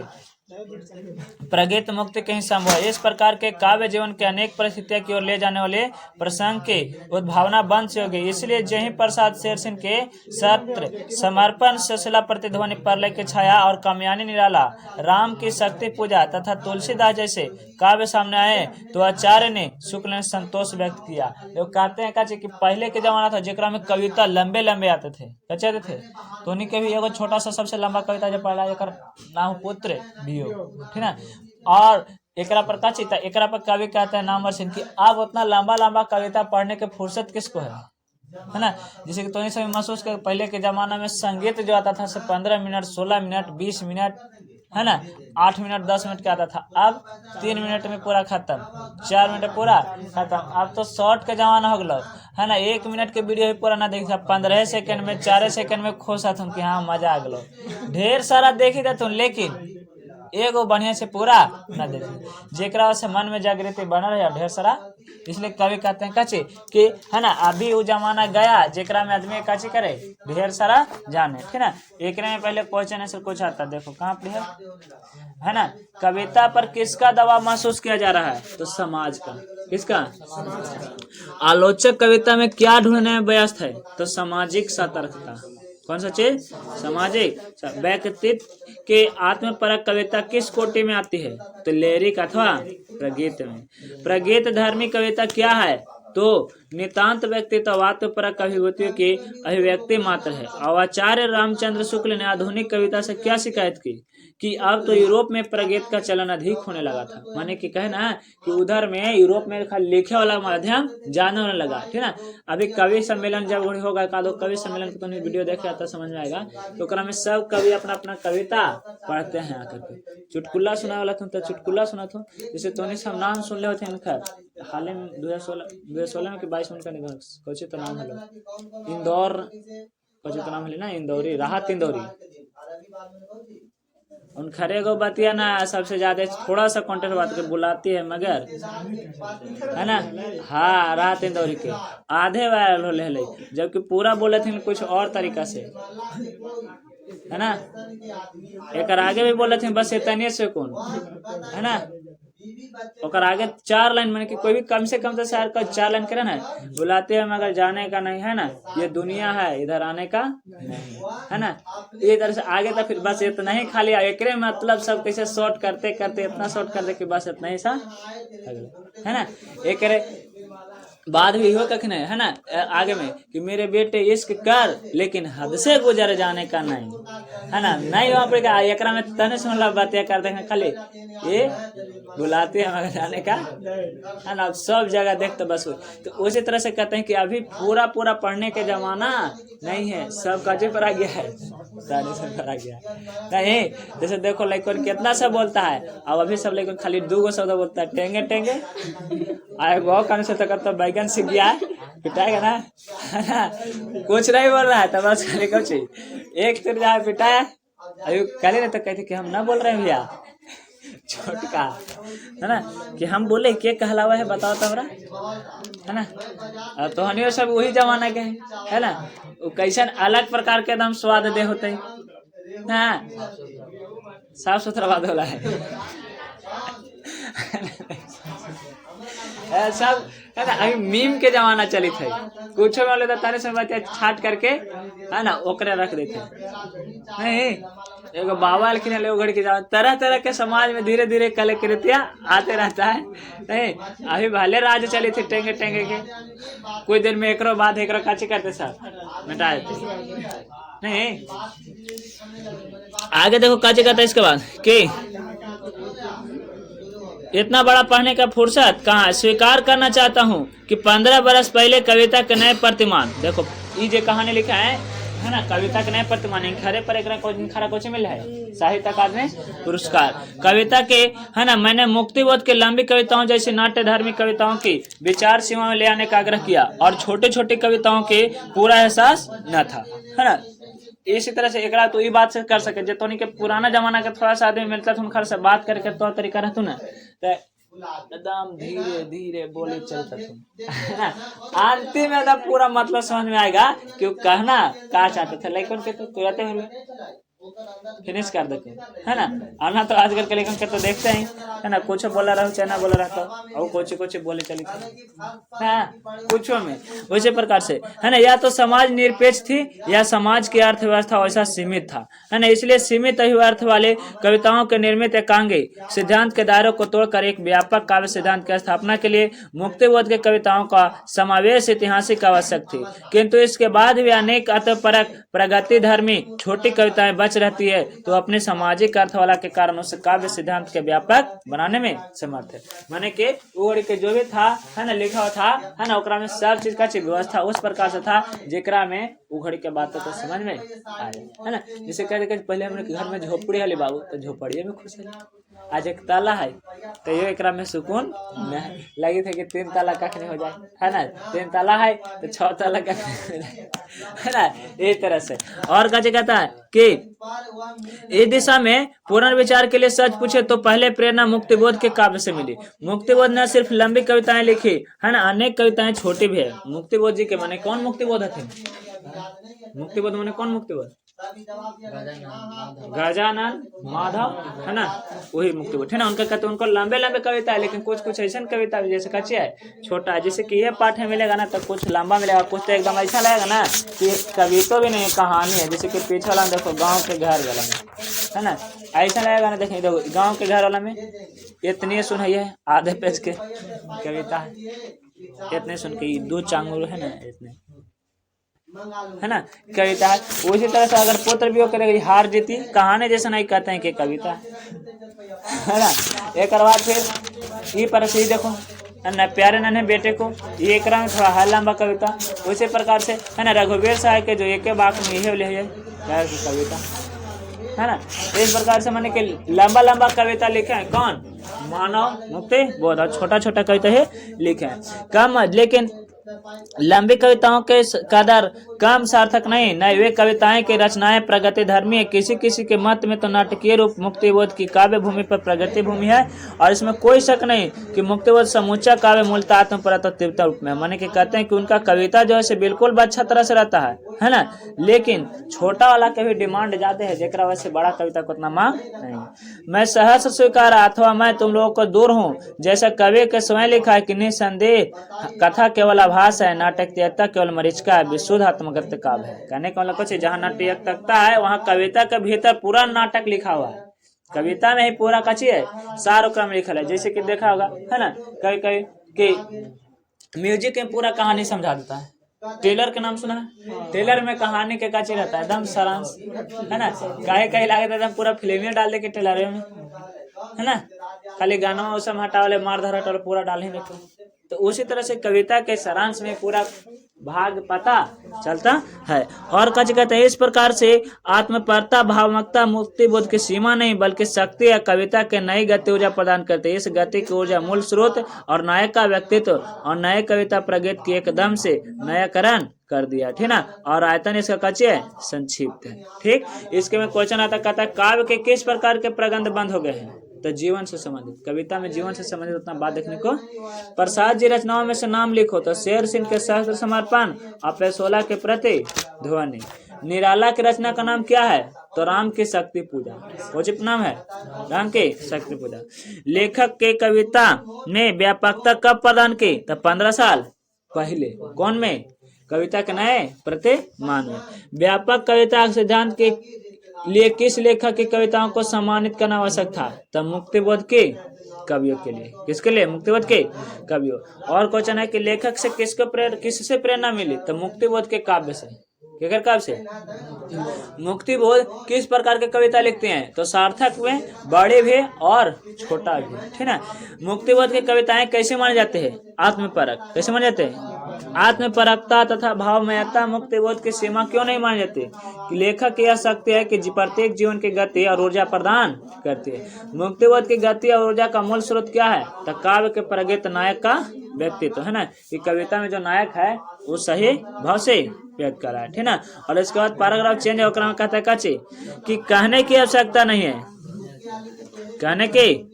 प्रगीत मुक्ति के ही संभव। इस प्रकार के काव्य जीवन के अनेक परिस्थितियों की ओर ले जाने वाले प्रसंग की उद्भावना बंद से होगी। इसलिए जहीं प्रसाद शेर सिंह के सत्र समर्पण सुशीला प्रतिध्वनि प्रलय की छाया और कामयानी निराला राम की शक्ति पूजा तथा तुलसीदास जैसे काव्य सामने आए तो आचार्य ने शुक्ल ने संतोष व्यक्त किया। लोग कहते हैं कि पहले के जमाना था जेकरा में कविता लंबे लंबे आते थे, कच्चे आते थे, तो उन्हीं के भी एगो छोटा सा सबसे लंबा कविता जो पढ़ा एक नाम पुत्र भी हो, ठीक ना। और एकरा पर का चिता, एकरा पर कवि कहते हैं नामवर सिंह की अब उतना लंबा लंबा कविता पढ़ने के फुर्सत किसको है, है ना। जैसे कि तो सभी महसूस कर, पहले के जमाना में संगीत जो आता था 15 मिनट, 16 मिनट, 20 मिनट, है ना, 8 मिनट, 10 मिनट का आता था। अब 3 मिनट में पूरा खत्म, 4 मिनट पूरा खत्म। अब तो शॉर्ट का जमाना हो गया, है ना। 1 मिनट के वीडियो भी पूरा ना देखी था, 15 सेकंड में, 4 सेकंड में खोसा था कि हाँ मजा आ गलो। ढेर सारा देखी था तुम, लेकिन एगो बढ़िया से पूरा न देखी, जेकरा से मन में जागृति बनल है ढेर सारा। इसलिए कवि कहते हैं कची कि, है ना, अभी वो जमाना गया जेकरा में आदमी कची करे, ढेर सारा जाने, ठीक है। एक में पहले क्वेश्चन आंसर कुछ आता, देखो कहाँ पे है ना। कविता पर किसका दबाव महसूस किया जा रहा है, तो समाज का। किसका? आलोचक कविता में क्या ढूंढने में व्यस्त है, तो सामाजिक सतर्कता। कौन सा चीज? सामाजिक। व्यक्तित्व के आत्मपरक कविता किस कोटि में आती है, तो लिरिक अथवा प्रगीत में। प्रगीत धर्मी कविता क्या है, तो नितांत व्यक्तित्व आत्मपरक अभिव्यक्तियों की अभिव्यक्ति मात्र है। और आचार्य रामचंद्र शुक्ल ने आधुनिक कविता से क्या शिकायत की कि अब तो यूरोप में प्रगीत का चलन अधिक होने लगा था। माने कि कहना कि उधर में यूरोप में खाली लिखे वाला माध्यम जाने होने लगा, ठीक ना। अभी कवि सम्मेलन जब होगा, का दो कवि सम्मेलन को तो वीडियो देखे आता समझ में आएगा, तो में सब कवि अपना अपना कविता पढ़ते हैं आकर के। चुटकुल्ला सुना वाला था, तो चुटकुल्ला सुना था। जैसे तो सब नाम सुन ले होते हैं, हाल में 2016 में कि 22 में कौन तो नाम है, इंदौर कौन तो नाम है ना, इंदौरी, राहत इंदौरी। उन खरे को बतिया ना सबसे ज्यादा थोड़ा सा कॉन्टेक्ट बात कर बुलाती है, मगर है ना। हाँ, राहत इंदौरी के आधे वायरल हो ले, जबकि पूरा बोले थे कुछ और तरीका से, है ना। एक आगे भी बोले थे बस इतने से कौन, है ना। और आगे 4 लाइन, मैंने कि कोई भी कम से कम तो शायर का 4 लाइन करे ना, बुलाते हैं मगर जाने का नहीं, है ना। ये दुनिया है, इधर आने का नहीं, है ना। ये तरह से आगे तो फिर बस इतना ही, खाली एकरे मतलब सब कैसे शॉर्ट करते करते इतना शॉर्ट कर दे कि बस इतना ही सा, है ना। एक बाद भी हो कखन है ना, आगे में कि मेरे बेटे इश्क कर लेकिन हद से गुजर जाने का नहीं, है ना। नहीं वहाँ पर एकरा में तने सुन ला बातें करते हैं, खाली ये बुलाते हैं मगर जाने का, है ना। सब जगह देखते बस। तो उसी तरह से कहते हैं कि अभी पूरा पूरा पढ़ने के जमाना नहीं है, सब काजे पर आ गया है, पर आ गया नहीं। जैसे देखो लड़कों कितना सब बोलता है, अब अभी सब लड़कों खाली 2 शब्द बोलता है, टेंगे टेंगे। आए बहुत कम से तो करता बैगन सीख गया है, पिटाएगा ना, है ना। कुछ नहीं बोल रहा है तो बस खाली कुछ एक तीर जाए पिटाया। अभी कल ना तो कहते कि हम ना बोल रहे हैं भैया, छोटका, है ना, कि हम बोले के कहलावा है बताओ तो हमरा, है ना। तो हनियो सब वही जमाना के है ना। वो कैसन अलग प्रकार के एकदम स्वाद दे होते हैं, साफ सुथरा बात होला है सब, है ना। अभी मीम के जमाना चली थे, कुछ वाले तारे से बात छाट करके, है ना, ओकरे रख देते नहीं। एगो बाबा लेकिन उघड़ के जाओ, तरह तरह के समाज में धीरे धीरे कलाकृतियां आते रहता है नहीं। अभी भले राज चली थी टेंगे टेंगे के, कुछ दिन में एकरो बाद एकरो काची करते सब मिटा देते नहीं। आगे देखो काची करता इसके बाद कि इतना बड़ा पढ़ने का फुर्सत कहाँ। स्वीकार करना चाहता हूँ कि 15 बरस पहले कविता के नए प्रतिमान, देखो ये जो कहानी लिखा है ना, कविता के नए प्रतिमान खरे पर एक खरा कुछ मिला है, साहित्य अकादमी पुरस्कार। कविता के, है ना, मैंने मुक्तिबोध के लंबी कविताओं जैसी नाट्य धार्मिक कविताओं की विचार सीमा में ले आने का आग्रह किया, और छोटे छोटे कविताओं के पूरा एहसास न था, है ना। इसी तरह से एकरा तो ये बात से कर सके जो के पुराना जमाना के थोड़ा सा आदमी मिलता तुम खर से बात करके तो तरीका रहतु ना, तो एकदम धीरे धीरे बोले चलता तुम अंतिम में एकदम पूरा मतलब समझ में आएगा कि कहना क्या चाहते थे, लेकिन के तो तुरंत हुए फिनिश कर देते, है ना। आना तो आजकल के लेकिन के तो देखते हैं, है ना, कुछ बोला रहो चाहे ना बोला रहता और कुछ बोले चली थी, कुछ में वैसे प्रकार से, है ना। या तो समाज निरपेक्ष थी या समाज की अर्थव्यवस्था वैसा सीमित था, है ना। इसलिए सीमित अर्थ वाले कविताओं के निर्मित एकांगी सिद्धांत के दायरों को तोड़कर एक व्यापक काव्य सिद्धांत की स्थापना के लिए मुक्तिबोध के कविताओं का समावेश ऐतिहासिक आवश्यक थी, किंतु इसके बाद भी अनेक अर्थपरक प्रगति धर्मी छोटी कविताएं बच सच रहती है तो अपने सामाजिक अर्थ वाला के कारण उस काव्य सिद्धांत के व्यापक बनाने में समर्थ है। माने कि वो घड़ी के जो भी था है ना लिखा हुआ था है ना ओकरा में सब चीज का व्यवस्था उस प्रकार से था जेकरा में वो घड़ी के बातों को समझ में आए है ना। जैसे कह पहले हमने घर में झोपड़ी हली बाबू तो झोपड़िए में खुश है, आज एक ताला है तो ये एकरा में सुकून नहीं लगी थे कि 3 ताला कखने हो जाए है ना, 3 ताला है तो 6 ताला कखने हो जाए है ना, इस तरह से। और कैसे कहता है कि इस दिशा में पुनर्विचार के लिए सच पूछे तो पहले प्रेरणा मुक्तिबोध के काव्य से मिली। मुक्तिबोध न सिर्फ लंबी कविताएं लिखी है ना, अनेक कविताएं छोटी भी है। मुक्तिबोध जी के माने कौन मुक्तिबोध थे? मुक्तिबोध माने कौन मुक्तिबोध? गजानन माधव है ना, वही मुक्तिबोध है ना। उनका कहते उनको लंबे लंबे कविता है, लेकिन कुछ कुछ ऐसा कविता जैसे कच्चे है छोटा है, जैसे कि ये पाठ में मिलेगा ना तो कुछ लंबा मिलेगा, कुछ तो एकदम ऐसा लगेगा ना कि कविता भी नहीं कहानी है। जैसे कि पीछे वाला देखो गांव के घर वाला में है ना, ऐसा लगेगा ना। देखिए देखो गांव के घर वाला में इतनी सुनिए आधे पेज के कविता है, इतने सुन के 2 चांगुल है ना इतने है ना कविता है। उसी तरह से अगर पुत्र भी करेगी हार जीती कहानी जैसा नहीं कहते हैं कि कविता है ना। एक बाद फिर ये पर से देखो न प्यारे नन्हे बेटे को ये एक रंग थोड़ा है लंबा कविता, उसी प्रकार से है ना रघुवीर साहब के जो एक बाग में यही कविता है ना। इस प्रकार से मैंने कि लंबा लंबा कविता लिखे हैं कौन? मानव मुक्ति बोध। छोटा छोटा कविता ही लिखे हैं कम, लेकिन लंबी कविताओं के कदर कम सार्थक नहीं। न वे कविताएं की रचनाएं प्रगति धर्मी है, किसी किसी के मत में तो नाटकीय रूप मुक्तिबोध की काव्य भूमि पर प्रगति भूमि है। और इसमें कोई शक नहीं कि मुक्तिबोध समूचा काव्य मूलतः आत्मपरता तीव्रता रूप में, माने कि कहते हैं कि उनका कविता जो है बिल्कुल अच्छा तरह से रहता है ना, लेकिन छोटा वाला के भी डिमांड ज्यादा है, जेकरा वैसे बड़ा कविता को उतना मांग नहीं। मैं सहर्ष स्वीकार अथवा मैं तुम लोगों को दूर हूँ जैसा कवि के स्वयं लिखा है कि निसंदेह कथा केवल आभास है, नाटकीयता केवल मरीचिका है, विशुद्ध आत्मगत काव्य है। कहने का मतलब कुछ जहाँ नाटकीयता है वहाँ कविता के भीतर पूरा नाटक लिखा हुआ है, कविता में ही पूरा कच्ची है सार क्रम लिखा है। जैसे कि देखा होगा है ना कभी कभी कि म्यूजिक में पूरा कहानी समझा देता है। टेलर के नाम सुना है? टेलर में कहानी के कच्ची रहता है एकदम सारांश है ना, कहीं कहीं लगे एकदम पूरा फिल्म डाल दे के टेलर में है ना, खाली गाना उसम हटावले मार धर हटावले पूरा डाल ही देखो। तो उसी तरह से कविता के सारांश में पूरा भाग पता चलता है। और कच कहते हैं इस प्रकार से आत्मपरता भावमकता मुक्ति बोध की सीमा नहीं बल्कि शक्ति या कविता के नई गति ऊर्जा प्रदान करते हैं। इस गति की ऊर्जा मूल स्रोत और नायक का व्यक्तित्व और नए कविता प्रगति की एकदम से नयाकरण कर दिया, ठीक ना। और आयतन इसका कच्चे है संक्षिप्त है, ठीक। इसके में क्वेश्चन आता कहता है काव्य के किस प्रकार के प्रगंध बंद हो गए हैं? तो जीवन से संबंधित, कविता में जीवन से संबंधित उतना बात देखने को। प्रसाद जी रचनाओं में से नाम लिखो तो शेर सिंह के सहस्त्र समर्पण, अपेसोला के प्रति ध्वनि। निराला की रचना का नाम क्या है? तो राम की शक्ति पूजा। कौन नाम है? राम की शक्ति पूजा। लेखक के कविता ने व्यापकता कब प्रदान की? तो 15 साल पहले। कौन में? कविता के नए प्रतिमान में। व्यापक कविता सिद्धांत के लिए किस लेखक की कविताओं को सम्मानित करना आवश्यक था? तब मुक्तिबोध के कवियों के लिए। किसके लिए? मुक्तिबोध के कवियों। और क्वेश्चन है कि लेखक से किससे प्रेरणा मिली? तो मुक्तिबोध के काव्य से। किसके काव्य से? मुक्तिबोध किस प्रकार के कविता लिखते हैं? तो सार्थक में, बड़े भी और छोटा भी, ठीक है। मुक्तिबोध की कविताएं कैसे माने जाते हैं? आत्मपरक। कैसे माने जाते हैं? आत्मपरकता तथा भावमयता मुक्तिबोध की सीमा क्यों नहीं मानी जाती? कि लेखक की यह शक्ति है कि प्रत्येक जीवन की गति और ऊर्जा प्रदान करती है। मुक्तिबोध की गति और ऊर्जा का मूल स्रोत क्या है? तो काव्य के प्रगत नायक का व्यक्तित्व, है ना। कि कविता में जो नायक है वो सही भाव से व्यक्त कर रहा है, ठीक ना। और इसके बाद पैराग्राफ चेंज होकर कहता है कच्ची कि कहने की आवश्यकता नहीं है, कहने की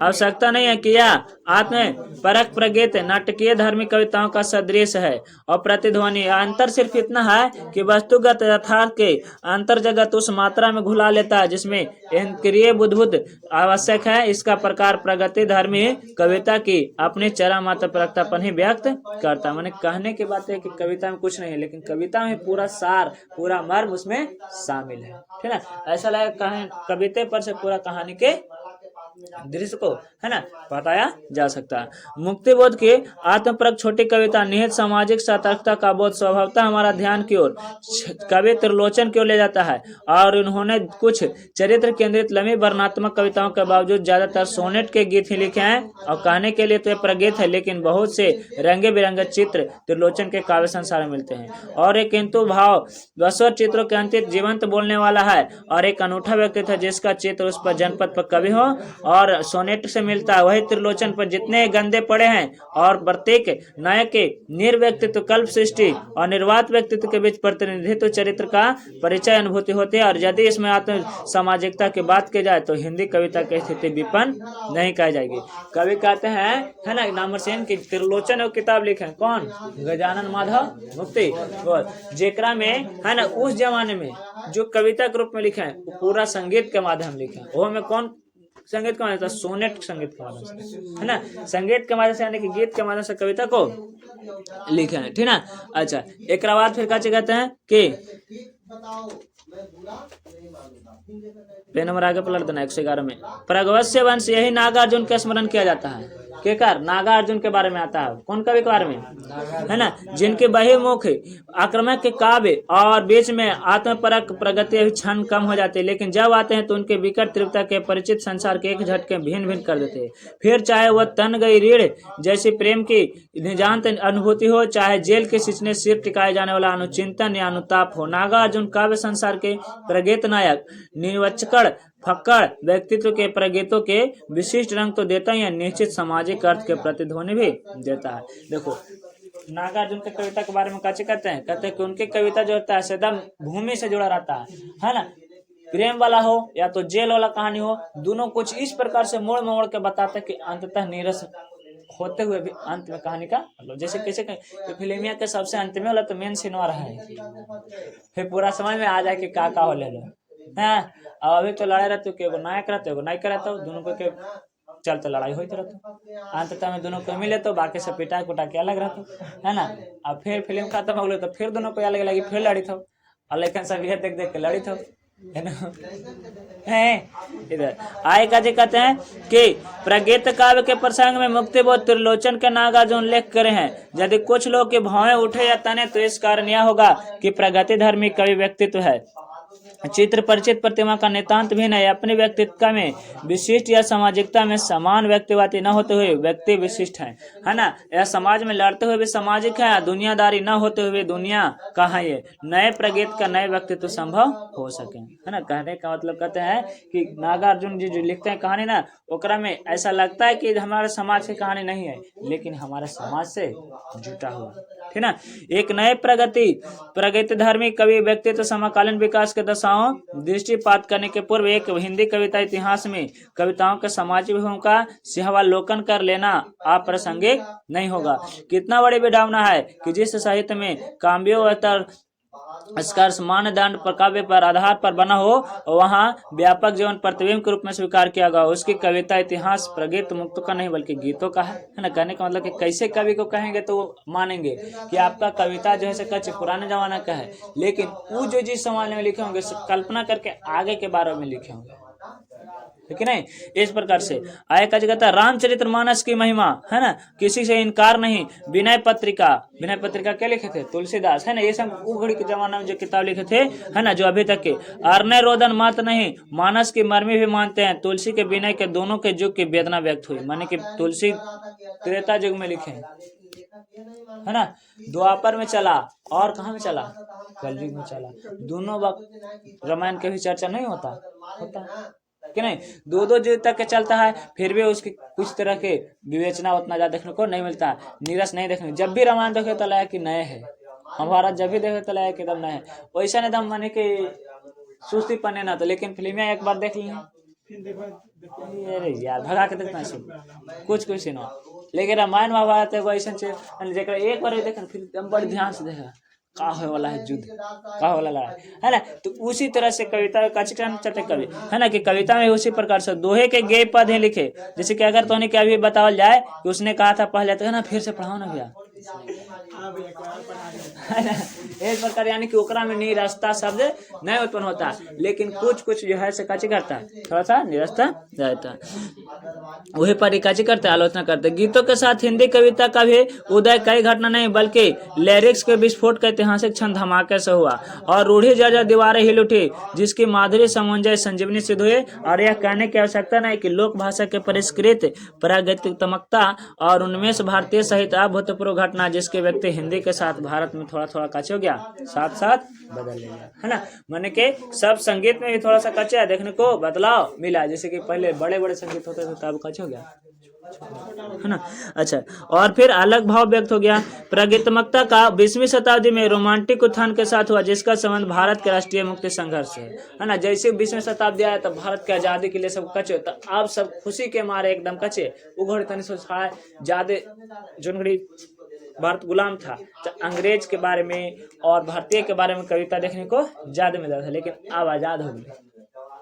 आवश्यकता नहीं है कि यह आत्म परक प्रगत नाटकीय धार्मिक कविताओं का सदृश है और प्रतिध्वनि। अंतर सिर्फ इतना है कि वस्तुगत यथार्थ के अंतर जगत उस मात्रा में घुला लेता है जिसमें इंद्रिय बुद्ध आवश्यक है। इसका प्रकार प्रगति धर्मी कविता की अपनी चरम आत्मपरकतापन ही व्यक्त करता है। मैंने कहने की बात है कि कविता में कुछ नहीं है, लेकिन कविता में पूरा सार, पूरा मर्म उसमें शामिल है, ठीक है। ऐसा लगे कविता पर से पूरा कहानी के दृश्य को, है ना, बताया जा सकता है। मुक्तिबोध की आत्मपरक छोटी कविता निहित सामाजिक सतर्कता का बोध स्वभावतः हमारा ध्यान की ओर कवि त्रिलोचन की ओर ले जाता है, और उन्होंने कुछ चरित्र केंद्रित लंबी वर्णनात्मक कविताओं के बावजूद ज्यादातर सोनेट के गीत ही लिखे हैं, और कहने के लिए तो ये प्रगीत है, लेकिन बहुत से रंगे बिरंगे चित्र त्रिलोचन के काव्य संसार में मिलते हैं, और एक किंतु भाव वस्वर चित्रों के अंतिम जीवंत बोलने वाला है, और एक अनूठा व्यक्तित्व है जिसका चित्र उस पर जनपद पर कवि हो और सोनेट से मिलता है। वही त्रिलोचन पर जितने गंदे पड़े हैं, और प्रत्येक नायक के निर्व्यक्तित्व कल्प सृष्टि और निर्वात व्यक्तित्व के बीच प्रतिनिधित्व चरित्र का परिचय अनुभूति होती है। और यदि इसमें आत्म सामाजिकता की बात की जाए तो हिंदी कविता की स्थिति विपन्न नहीं कही जाएगी। कवि कहते हैं, है ना, नामवर सेन की त्रिलोचन और किताब लिखे हैं, कौन? गजानन माधव मुक्ति, जेकरा में, है ना, उस जमाने में जो कविता के रूप में लिखे हैं वो पूरा संगीत के माध्यम लिखे हैं। वो में कौन संगीत के माध्यम से? सोनेट संगीत के माध्यम से, है ना, संगीत के माध्यम से, यानी कि गीत के माध्यम से कविता को लिखे हैं, ठीक ना। अच्छा, एक बाद फिर क्या कहते हैं कि पेन नंबर आगे पलट देना 111 में। प्रगवस्य वंश यही नागार्जुन का स्मरण किया जाता है। केकर? नागार्जुन के बारे में आता है। कौन कवि के बारे में? है ना, जिनके बहिर्मुख आक्रमक के काव्य और बीच में आत्मपरक प्रगति क्षण कम हो जाती है, लेकिन जब आते हैं तो उनके विकट तीव्रता के परिचित संसार के एक झटके भिन्न भिन्न कर देते हैं। फिर चाहे वह तन गई रीढ़ जैसी प्रेम की निजांत अनुभूति हो, चाहे जेल के सिंचने सिर टिकाए जाने वाला अनुचिंतन या अनुताप हो, नागार्जुन काव्य संसार के प्रगीत नायक निर्वचकड़ फक्कड़ व्यक्तित्व के प्रगीतों के विशिष्ट रंग तो देता ही है, निश्चित सामाजिक अर्थ के प्रतिध्वनि भी देता है। देखो, नागार्जुन के कविता के बारे में कैसे कहते हैं कि उनकी कविता जो होता है सदा भूमि से जुड़ा रहता है ना, प्रेम वाला हो या तो जेल वाला कहानी हो, दोनों कुछ इस प्रकार से मोड़ मोड़ के बताते कि अंततः नीरस होते हुए भी अंत में कहानी का मतलब, जैसे कैसे फिल्मिया के सबसे अंत में वाला तो मेन सीन रहा है, फिर पूरा समझ में आ जाए कि का हो ले लो है। अब अभी तो लड़ाई रहते हो, नायक रहते हो, नायक रहते हो, दोनों को के चलते लड़ाई होती रहती, अंततः में दोनों को मिले तो बाकी से पिटा कुटा के अलग रहते, है ना। अब फिर फिल्म खत्म हो गई तो फिर दोनों को अलग लगी, फिर लड़ी थो, और लेकिन सब ये देख देख के लड़ी थो, है ना। है इधर आए का जी कहते हैं कि प्रगीत काव्य के प्रसंग में मुक्तिबोध त्रिलोचन के नागार्जुन उल्लेख करे हैं। यदि कुछ लोग के भावें उठे या तने तो इस कारण यह होगा कि प्रगति धर्मी कवि व्यक्तित्व है, चित्र परिचित प्रतिमा का नितांत भिन्न है, अपने व्यक्तित्व में विशिष्ट या सामाजिकता में समान व्यक्तिवादी न होते हुए व्यक्ति विशिष्ट है ना। यह समाज में लड़ते हुए भी सामाजिक है, दुनियादारी न होते हुए दुनिया का है। ये नए प्रगीत का नए व्यक्तित्व संभव हो सके, है ना। कहने का मतलब कहते हैं कि नागार्जुन जी जो लिखते हैं कहानी ना, ओकरा में ऐसा लगता है कि हमारे समाज की कहानी नहीं है, लेकिन हमारे समाज से जुटा हुआ, ठीक ना। एक नए प्रगति धर्मी कवि व्यक्तित्व समकालीन विकास के दशाओं दृष्टिपात करने के पूर्व एक हिंदी कविता इतिहास में कविताओं के सामाजिक विषयों का सिंहावलोकन कर लेना अप्रासंगिक नहीं होगा। कितना बड़ी विडंबना है कि जिस साहित्य में काव्योत्तर स्कर्ष मानदंड पर काव्य पर आधार पर बना हो, वहाँ व्यापक जीवन प्रतिबिंब के रूप में स्वीकार किया गया। उसकी कविता इतिहास प्रगीत मुक्तों का नहीं बल्कि गीतों का है ना। कहने का मतलब कि कैसे कवि को कहेंगे तो वो मानेंगे कि आपका कविता जो है कच्चे पुराने जमाना का है, लेकिन वो जो जिस समाज में लिखे होंगे कल्पना करके आगे के बारे में लिखे होंगे, ठीक है नहीं। इस प्रकार से आय का कहता रामचरित्र मानस की महिमा, है ना, किसी से इनकार नहीं। विनय पत्रिका क्या लिखे थे? तुलसीदास, है ना। ये सब उस घड़ी के जमाना में जो किताब लिखे थे, है ना, जो अभी तक के अर्णय रोदन मत नहीं, मानस की मर्मी भी मानते हैं। तुलसी के विनय के दोनों के युग की वेदना व्यक्त हुई, माने कि तुलसी त्रेता युग में लिखे, है ना, द्वापर में चला और कहाँ में चला? कलयुग में चला। दोनों वक्त रामायण के भी चर्चा नहीं होता कि नहीं, दो युग तक के चलता है, फिर भी उसकी कुछ तरह के विवेचना उतना ज्यादा देखने को नहीं मिलता, नीरस नहीं देखने। जब भी रामायण देखे तो लगा कि नए है, महाभारत जब भी देखे तो लगा कि एकदम नए है, वैसा नहीं एकदम माने कि सुस्ती पने ना तो। लेकिन फिल्म एक बार देख ली, अरे यार भगा के देखना कुछ सीन, लेकिन रामायण महाभारत ऐसा एक बार देखे फिर बड़े ध्यान से देखा का होने वाला है, युद्ध का वाला लड़ाई, है ना। तो उसी तरह से कविता का चित्रण चलते कवि, है ना, कि कविता में उसी प्रकार से दोहे के गेय पद है लिखे। जैसे कि अगर तो क्या भी बतावल जाए कि उसने कहा था पहले तो, है ना, फिर से पढ़ाओ ना भैया, इस प्रकार यानी कि ओकरा में निरस्ता शब्द नहीं उत्पन्न होता, लेकिन कुछ कुछ जो है से काची करता है, थोड़ा सा निरस्ता रहता है, वही पर काची करते आलोचना करते। गीतों के साथ हिंदी कविता का भी उदय कई घटना नहीं बल्कि लिरिक्स के विस्फोट का ऐतिहासिक क्षण धमाके से हुआ और रूढ़ी जर्जर दीवारें हिल उठी, जिसकी माधुरी समंजय संजीवनी सिद्ध हुई। और यह कहने की आवश्यकता नहीं कि लोक भाषा के परिष्कृत प्रागैतिकता और उन्मेष भारतीय सहित अभूतपूर्व घटना जिसके व्यक्ति हिंदी के साथ भारत में थोड़ा थोड़ा कच्चे हो गया, साथ साथ बदल ले गया, है ना। माने के सब संगीत में भी थोड़ा सा कच्चा देखने को बदलाव मिला, जैसे कि पहले बड़े बड़े संगीत होते थे तब कच्चे हो गया, है ना। अच्छा, और फिर अलग भाव व्यक्त हो गया। प्रागैतिकता का 20वीं शताब्दी में रोमांटिक उत्थान के साथ हुआ, जिसका संबंध भारत के राष्ट्रीय मुक्ति संघर्ष से है ना। जैसे 20वीं शताब्दी आया तब भारत के आजादी के लिए सब कच्चे, तो अब सब खुशी के मारे एकदम कच्चे उघड़ तनी सोचा ज्यादा जोनगढ़ी भारत गुलाम था, तो अंग्रेज के बारे में और भारतीय के बारे में कविता देखने को ज्यादा मिलता था, लेकिन अब आजाद हो गए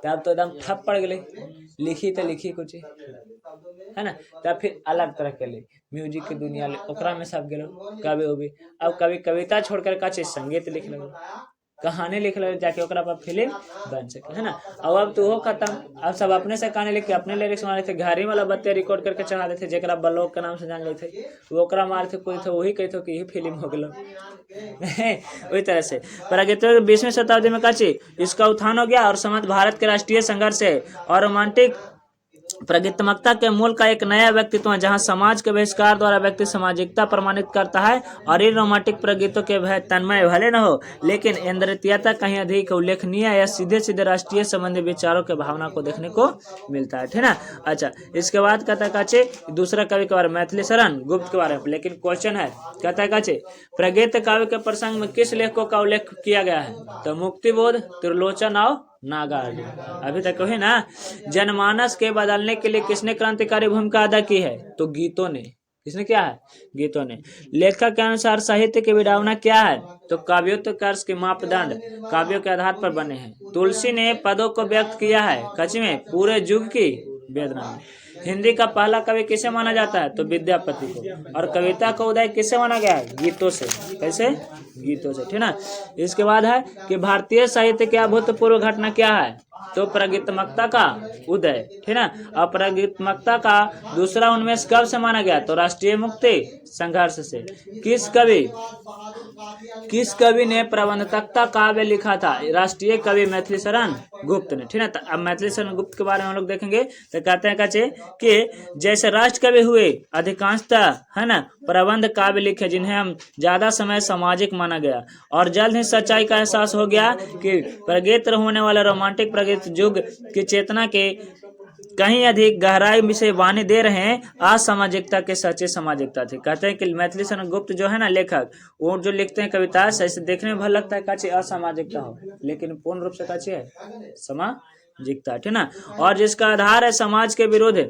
तब तो एकदम ठप पड़ गए, लिखी तो लिखी कुछ, है ना। तब फिर अलग तरह के ले म्यूजिक की दुनिया ले ओकरा में सब गेलो कवि उबी, अब कभी कविता छोड़कर का चीज संगीत लिख लगो, कहानी लिख लो जाके ओकरा पर फिल्म बन सके, है ना। और अब तो वो खत्म, अब सब अपने से कहानी लिख के अपने लिरिक्स मारे थे, घर ही वाला बत्तियां रिकॉर्ड करके चढ़ा देते, जेकरा ब्लॉग के नाम से जान गए थे वो ओकरा मारे थे, कोई थे वही कहते कि यही फिल्म हो गलो वही तरह से। प्रागैतिक 20वीं शताब्दी में काची इसका उत्थान हो गया और समाज भारत के राष्ट्रीय संघर्ष है और रोमांटिक प्रागैतिकता के मूल का एक नया व्यक्तित्व है, जहां समाज के बहिष्कार द्वारा व्यक्ति सामाजिकता प्रमाणित करता है। और इन रोमांटिक प्रगीतों के भय तन्मय भले न हो, लेकिन इंद्रियता कहीं अधिक उल्लेखनीय या सीधे सीधे राष्ट्रीय संबंधी विचारों के भावना को देखने को मिलता है, ठीक ना। अच्छा, इसके बाद कहता है काचे दूसरा कवि के बारे में मैथिली शरण गुप्त के बारे में, लेकिन क्वेश्चन है कहता है काचे प्रागैतिक काव्य के प्रसंग में किस लेखकों का उल्लेख किया गया है, तो मुक्तिबोध, त्रिलोचन और नागार्जुन, अभी तक वही ना। जनमानस के बदलने के लिए किसने क्रांतिकारी भूमिका अदा की है, तो गीतों ने, किसने क्या है, गीतों ने। लेखक के अनुसार साहित्य की विडंबना क्या है, तो काव्योत्कर्ष के मापदंड काव्यों के आधार पर बने हैं। तुलसी ने पदों को व्यक्त किया है कच्छ में पूरे युग की वेदना में। हिंदी का पहला कवि किसे माना जाता है, तो विद्यापति को। और कविता का उदय किससे माना गया है, गीतों से। कैसे, गीतों से, ठीक ना। इसके बाद है कि भारतीय साहित्य की अभूतपूर्व घटना क्या है, तो प्रागैतिकता का उदय, ठीक ना। और प्रागैतिकता का दूसरा उन्मेष कब से माना गया, तो राष्ट्रीय मुक्ति संघर्ष से। किस कवि ने प्रबंधकता काव्य लिखा था, राष्ट्रीय कवि मैथिली शरण गुप्त ने, ठीक है। तो अब मैथिली शरण गुप्त के बारे में हम लोग देखेंगे, तो कहते हैं कचे कि जैसे राष्ट्र कवि हुए अधिकांशतः, है ना, प्रबंध काव्य लिखे जिन्हें हम ज्यादा समय सामाजिक माना गया, और जल्द ही सच्चाई का एहसास हो गया कि प्रागैतिक होने वाले रोमांटिक प्रागैतिक युग की चेतना के कहीं अधिक गहराई से वाणी दे रहे हैं असामाजिकता के सच्चे सामाजिकता थे। कहते हैं कि मैथिली शरण गुप्त जो है ना लेखक, वो जो लिखते हैं कविता ऐसे देखने में भले लगता है काची असामाजिकता हो, लेकिन पूर्ण रूप से काची है सामाजिकता, ठीक ना। और जिसका आधार है समाज के विरोध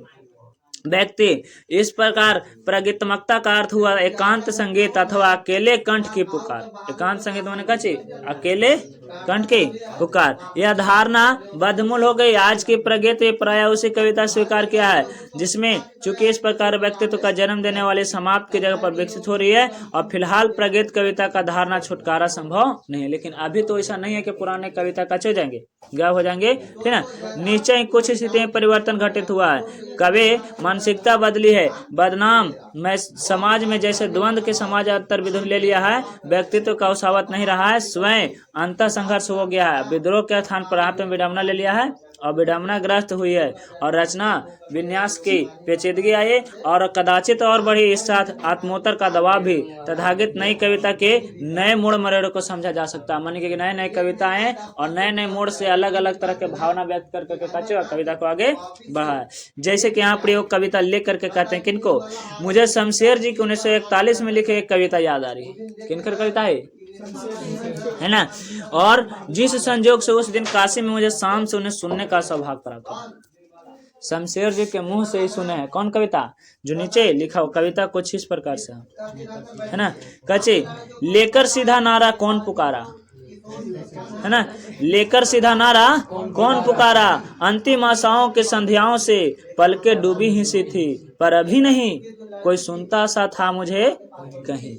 व्यक्ति। इस प्रकार प्रागैतिकता का अर्थ हुआ एकांत संगीत अथवा अकेले कंठ की पुकार। एकांत संगीत माने कची अकेले कंठ की पुकार। यह धारणा बदमूल हो गई। आज की प्रागैतिक प्राय उसी कविता स्वीकार किया है जिसमें चूंकि इस प्रकार व्यक्तित्व का जन्म देने वाली समाप्त की जगह पर विकसित हो रही है, और फिलहाल प्रागैतिक कविता का धारणा छुटकारा संभव नहीं है। लेकिन अभी तो ऐसा नहीं है कि पुराने कविता कच्चे हो जाएंगे, गायब हो जाएंगे, ठीक ना। नीचे कुछ स्थितियों में परिवर्तन घटित हुआ है। कवि मानसिकता बदली है। बदनाम में समाज में जैसे द्वंद्व के समाज अंतर विद्रोह ले लिया है, व्यक्तित्व का उसावत नहीं रहा है, स्वयं अंतर संघर्ष हो गया है। विद्रोह के स्थान पर हाथ में विडंबना ले लिया है और विडंबना ग्रस्त हुई है, और रचना विन्यास की पेचीदगी आई और कदाचित और बढ़ी। इस साथ आत्मोत्तर का दबाव भी तथागत नई कविता के नए मोड़ मरेड़ों को समझा जा सकता है। मान के नए नए कविताएं और नए नए मोड़ से अलग अलग तरह के भावना व्यक्त करके कविता को आगे बढ़ा है। जैसे कि यहाँ प्रयोग कविता लिख करके कहते हैं किनको, मुझे शमशेर जी की 1941 में लिखे एक कविता याद आ रही है। किनकर कविता है ना। और जिस संजोग से उस दिन काशी में मुझे शाम से उन्हें सुनने का सौभाग्य प्राप्त हुआ। शमशेर जी के मुंह से ही सुने हैं। कौन कविता, जो नीचे लिखा हो कविता कुछ इस प्रकार से है ना। कचे लेकर सीधा नारा कौन पुकारा, है ना। लेकर सीधा नारा कौन पुकारा, अंतिम आशाओं के संध्याओं से पलके डूबी ही सी थी, पर अभी नहीं कोई सुनता सा था मुझे कहीं।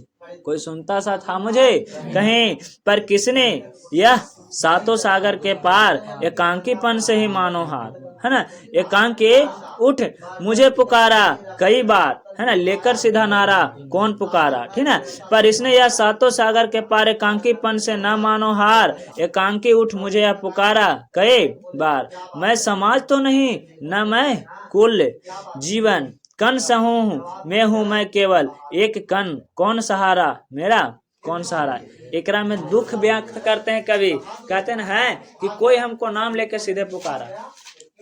कोई सुनता सा था मुझे कहीं, पर किसने यह सातों सागर के पार एकांकीपन से ही मानो हार, है ना। एकांकी उठ मुझे पुकारा कई बार, है ना, लेकर सीधा नारा कौन पुकारा, ठीक है। पर इसने यह सातों सागर के पार एकांकीपन से न मानो हार, एकांकी उठ मुझे यह पुकारा कई बार। मैं समाज तो नहीं न मैं कुल जीवन, कण सहूं मैं हूँ मैं केवल एक कण, कौन सहारा मेरा कौन सहारा। एकरा में दुख व्यक्त करते हैं कवि, कहते हैं कि कोई हमको नाम लेके सीधे पुकारा,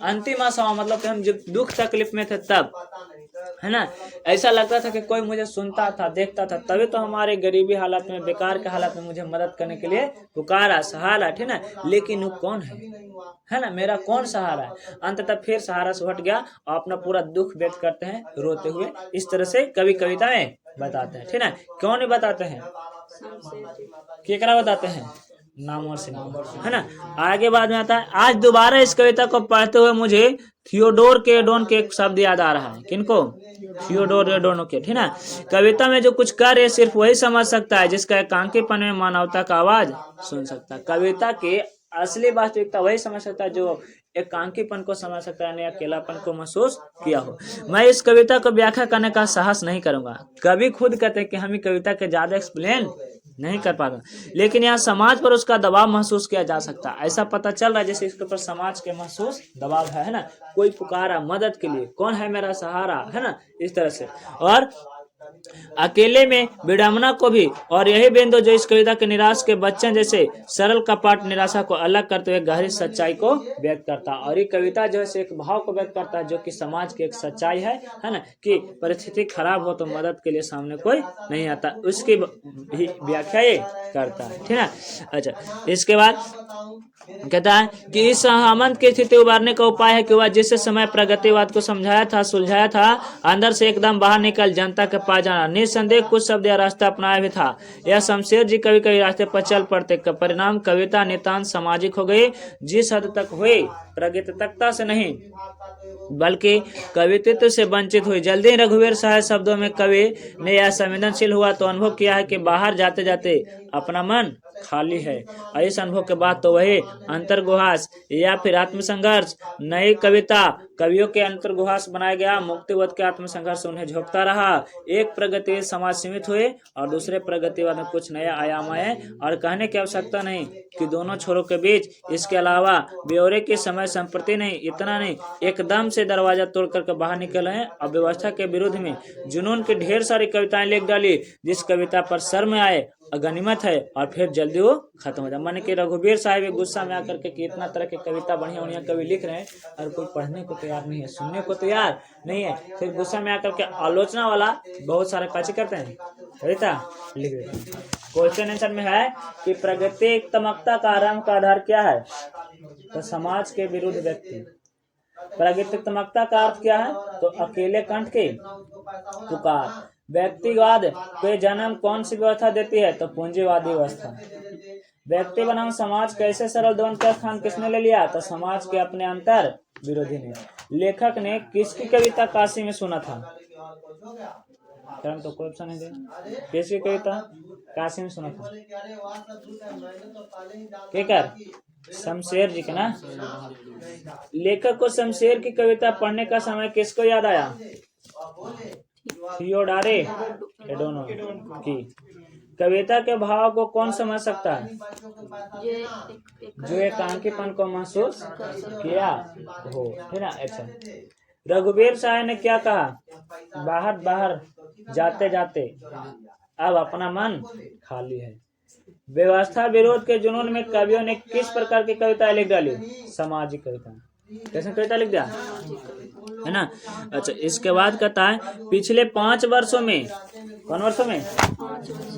अंतिम आशा मतलब कि हम जब दुख तकलीफ में थे तब, है ना, ऐसा लगता था कि कोई मुझे सुनता था देखता था, तभी तो हमारे गरीबी हालत में बेकार के हालत में मुझे मदद करने के लिए पुकारा सहारा, ठीक है। लेकिन वो कौन है ना, मेरा कौन सहारा है। अंततः फिर सहारा से हट गया और अपना पूरा दुख व्यक्त करते हैं रोते हुए। इस तरह से कवि कविता में बताते हैं, ठीक है। क्यों नहीं बताते हैं, केकरा बताते हैं, नामवर सिंह, है ना। आगे बाद में आता है, आज दोबारा इस कविता को पढ़ते हुए मुझे थियोडोर के एडोन के एक शब्द याद आ रहा है। किनको, थियोडोर एडोन के, ठीक है। कविता में जो कुछ कर है सिर्फ वही समझ सकता है जिसका एकांकीपन में मानवता का आवाज सुन सकता है। कविता की असली वास्तविकता वही समझ सकता है जो एकांकीपन को समझ सकता है, अकेलापन को महसूस किया हो। मैं इस कविता को व्याख्या करने का साहस नहीं करूंगा। कवि खुद कहते हैं कि हम कविता के ज्यादा एक्सप्लेन नहीं कर पाता, लेकिन यहाँ समाज पर उसका दबाव महसूस किया जा सकता है। ऐसा पता चल रहा है जैसे इसके ऊपर समाज के महसूस दबाव है ना। कोई पुकारा मदद के लिए, कौन है मेरा सहारा, है ना, इस तरह से। और अकेले में विडम्बना को भी, और यही बिंदु जो इस कविता के निराश के बच्चन जैसे सरल कपट निराशा को अलग करते हुए गहरी सच्चाई को व्यक्त करता है। और ये कविता जो है एक भाव को व्यक्त करता है जो कि समाज की एक सच्चाई है ना, कि परिस्थिति खराब हो तो मदद के लिए सामने कोई नहीं आता, उसकी भी व्याख्या ये करता है, ठीक है। अच्छा, इसके बाद कहता है कि इस सामंत की स्थिति उबारने का उपाय है कि वह जिस समय प्रगतिवाद को समझाया था सुलझाया था, अंदर से एकदम बाहर निकल जनता के पास जाना। निस्संदेह कुछ शब्द या रास्ता अपनाया भी था। यह शमशेर जी कभी कभी रास्ते पर चल पड़ते, परिणाम कविता नितांत सामाजिक हो गई। जिस हद तक हुई प्रागैतिकता से नहीं बल्कि कवित्व से वंचित हुई। जल्दी ही रघुवीर साहब शब्दों में कवि ने यह संवेदनशील हुआ तो अनुभव किया है कि बाहर जाते जाते अपना मन खाली है। और इस अनुभव के बाद तो वही अंतर्गुहास या फिर आत्मसंघर्ष, नई कविता कवियों के अंतर्गुहास बनाया गया। मुक्तिवत के आत्मसंघर्ष उन्हें झोंकता रहा। एक प्रगति समाज सीमित हुए और दूसरे प्रगतिवाद में कुछ नया आयाम आए। और कहने की आवश्यकता नहीं कि दोनों छोरों के बीच इसके अलावा ब्यौरे की समय संप्रति नहीं, इतना नहीं, एकदम से दरवाजा तोड़ करके बाहर निकल आए और व्यवस्था के विरुद्ध में जुनून की ढेर सारी कविताएं लिख डाली। जिस कविता पर शर्म आए गनीमत है और फिर जल्दी वो खत्म हो जाए। माने कि रघुवीर साहब गुस्सा में आकर के कि इतना तरह के कविता बढ़िया बढ़िया कवि लिख रहे हैं और कोई पढ़ने को तैयार नहीं है, सुनने को तैयार नहीं है, फिर गुस्सा में आकर के आलोचना वाला बहुत सारे काची करते हैं, कविता लिख देते हैं। क्वेश्चन आंसर में है कि प्रागैतिकता का आरंभ का आधार क्या है, तो समाज के विरुद्ध व्यक्ति। प्रागैतिकता का अर्थ क्या है, तो अकेले कंठ के पुकार। व्यक्तिवाद के जन्म कौन सी व्यवस्था देती है, तो पूंजीवादी व्यवस्था। व्यक्ति बनाम समाज कैसे सरल द्वंद का स्थान किसने ले लिया, तो समाज के अपने अंतर विरोधी ने। लेखक ने किसकी कविता काशी में सुना था, तो कोई ऑप्शन नहीं दे, किसकी कविता काशी में सुना था, केकर, शमशेर जी के ना। लेखक को शमशेर की कविता पढ़ने का समय किसको याद आया, थियोडोर एडोन की। कविता के भाव को कौन समझ सकता है, जो एकांकीपन को महसूस किया हो, है ना। अच्छा, रघुवीर साहब ने क्या कहा, बाहर बाहर जाते जाते अब अपना मन खाली है। व्यवस्था विरोध के जुनून में कवियों ने किस प्रकार की कविता लिख डाली, सामाजिक कविता। कैसे कविता लिख दिया, है ना। अच्छा, इसके बाद कहता है पिछले 5 वर्षों में, कौन वर्षों में,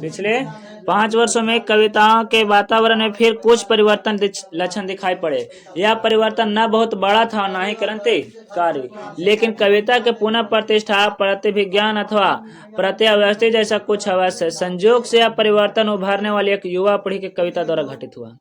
पिछले 5 वर्षों में कविताओं के वातावरण में फिर कुछ परिवर्तन लक्षण दिखाई पड़े। यह परिवर्तन न बहुत बड़ा था न ही क्रांतिकारी, लेकिन कविता के पुनः प्रतिष्ठा, प्रतिभिज्ञान अथवा प्रत्यावस्थित जैसा कुछ अवश्य है। संयोग से यह परिवर्तन उभारने वाली एक युवा पीढ़ी की कविता द्वारा घटित हुआ।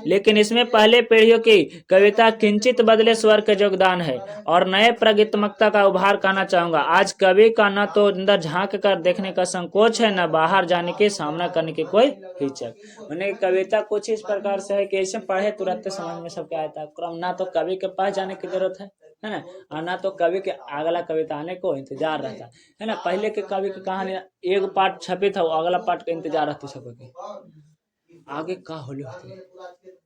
लेकिन इसमें पहले पीढ़ियों की कविता किंचित बदले स्वर का योगदान है और नए प्रगीतमकता का उभार कहना चाहूंगा। आज कवि का न तो अंदर झांक कर देखने का संकोच है, न बाहर जाने के सामना करने की कोई हिचक। उन्हें कविता कुछ इस प्रकार से है कि ऐसे पढ़े तुरंत समझ में सबके आता है क्रम, ना तो कवि के पास जाने की जरूरत है ना, और ना तो कवि के अगला कविता आने को इंतजार रहता है ना। पहले के कवि की कहानी एक पार्ट छपी था, अगला पार्ट का इंतजार रहती सबके आगे का होली होती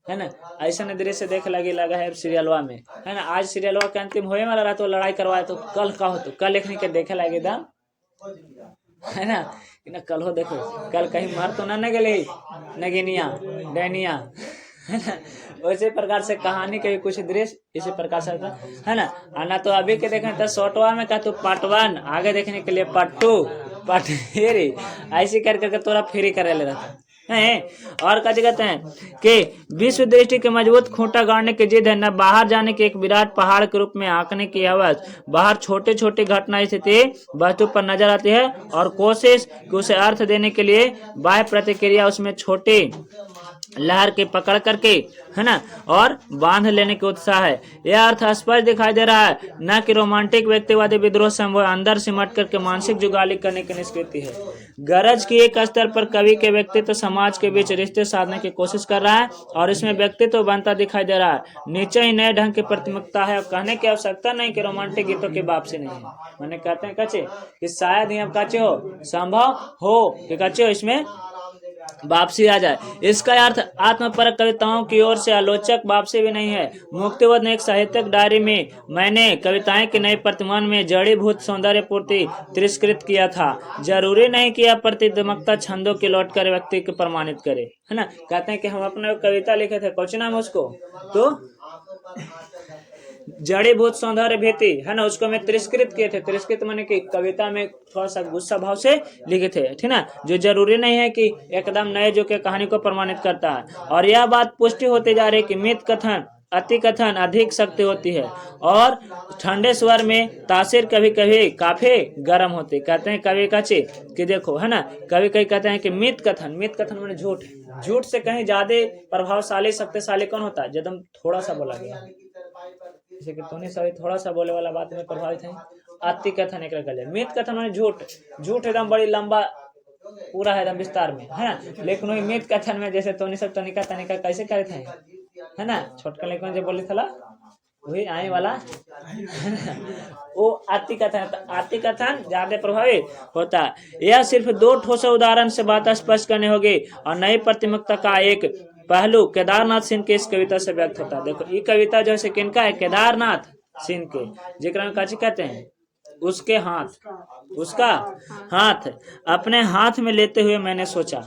है ना। ऐसा दृश्य देख लगा है सीरियलवा में, है ना। आज सीरियलवा के अंतिम होए वाला रहा तो लड़ाई करवाए तो कल का हो, तो कल लिखने के देखे लगे दाम, है ना। कल हो देखो कल कहीं मार तो ना गले नगिनिया डैनिया, है ना। उसी प्रकार से कहानी के भी कुछ दृश्य इसी प्रकार से है ना। ना तो अभी के देखें तो शॉर्टवा में का तो पार्ट 1, आगे देखने के लिए पार्ट 2 पार्ट 3 ऐसे कर करके तोरा फ्री करे ले रहता है। और क्या कहते हैं कि विश्व दृष्टि के मजबूत खूंटा गाड़ने की जिद है, न बाहर जाने के एक विराट पहाड़ के रूप में आंकने की हवस। बाहर छोटे छोटे घटना स्थिति वस्तु पर नजर आती है और कोशिश कि उसे अर्थ देने के लिए बाह्य प्रतिक्रिया उसमें छोटे लहर के पकड़ करके, है ना, और बांध लेने के उत्साह है। यह अर्थ स्पष्ट दिखाई दे रहा है, न कि रोमांटिक व्यक्तिवादी विद्रोह से वो अंदर सिमट करके मानसिक जुगाली करने की निष्कृति है। गरज की एक स्तर पर कवि के व्यक्तित्व समाज के बीच रिश्ते साधने की कोशिश कर रहा है और इसमें व्यक्तित्व बनता दिखाई दे रहा है। नीचे ही नए ढंग की प्रतिमुखता है और कहने की आवश्यकता नहीं कि रोमांटिक गीतों की वापसी नहीं है। मैंने कहते हैं कच्चे कि शायद ही अब कच्चे हो संभव हो कि कच्चे हो इसमें वापसी आ जाए। इसका अर्थ आत्मपरक कविताओं की ओर से आलोचक वापसी भी नहीं है। मुक्तिवत ने एक साहित्यिक डायरी में मैंने कविताएं के नए प्रतिमान में जड़ीभूत सौंदर्य पूर्ति तिरस्कृत किया था। जरूरी नहीं कि यह प्रतिदमकता छंदों के लौट कर व्यक्ति को प्रमाणित करे, है ना। कहते हैं कि हम अपने कविता लिखे थे, कौन नाम है उसको, तो जड़ीभूत सौंदर्य भीति, है ना, उसको मैं तिरस्कृत किए थे। तिरस्कृत माने कि कविता में थोड़ा सा गुस्सा भाव से लिखे थे, ठीक ना, जो जरूरी नहीं है कि एकदम नए जो के कहानी को प्रमाणित करता है। और यह बात पुष्टि होती जा रही कि मित कथन अति कथन अधिक शक्ति होती है और ठंडे स्वर में तासीर कभी कभी काफी गर्म होती। कहते हैं कवि कच्चे कि देखो, है ना, कभी कभी कहते हैं कि मित कथन मैंने झूठ, झूठ से कहीं ज्यादा प्रभावशाली शक्तिशाली कौन होता है, जब थोड़ा सा बोला गया, जैसे कि तूने सभी थोड़ा सा बोले वाला बात में प्रभावित है। अति कथन एक रखा मित कथन माने झूठ, झूठ एकदम बड़ी लंबा पूरा है एकदम विस्तार में, है ना। लेकिन वही मित कथन में जैसे तोनी सब तनिका तनिका कैसे करे थे, है ना, छोटका लेकिन जो बोले था वही आने वाला वो अति कथन, अति कथन ज्यादा प्रभावित होता है। यह सिर्फ 2 ठोस उदाहरण से बात स्पष्ट करने होगी और नई प्रतिमुखता का एक पहलू केदारनाथ सिंह के इस कविता से व्यक्त होता है। देखो ये कविता जो है किनका है, केदारनाथ सिंह के, जिक्र में काची कहते हैं उसके हाथ, उसका हाथ अपने हाथ में लेते हुए मैंने सोचा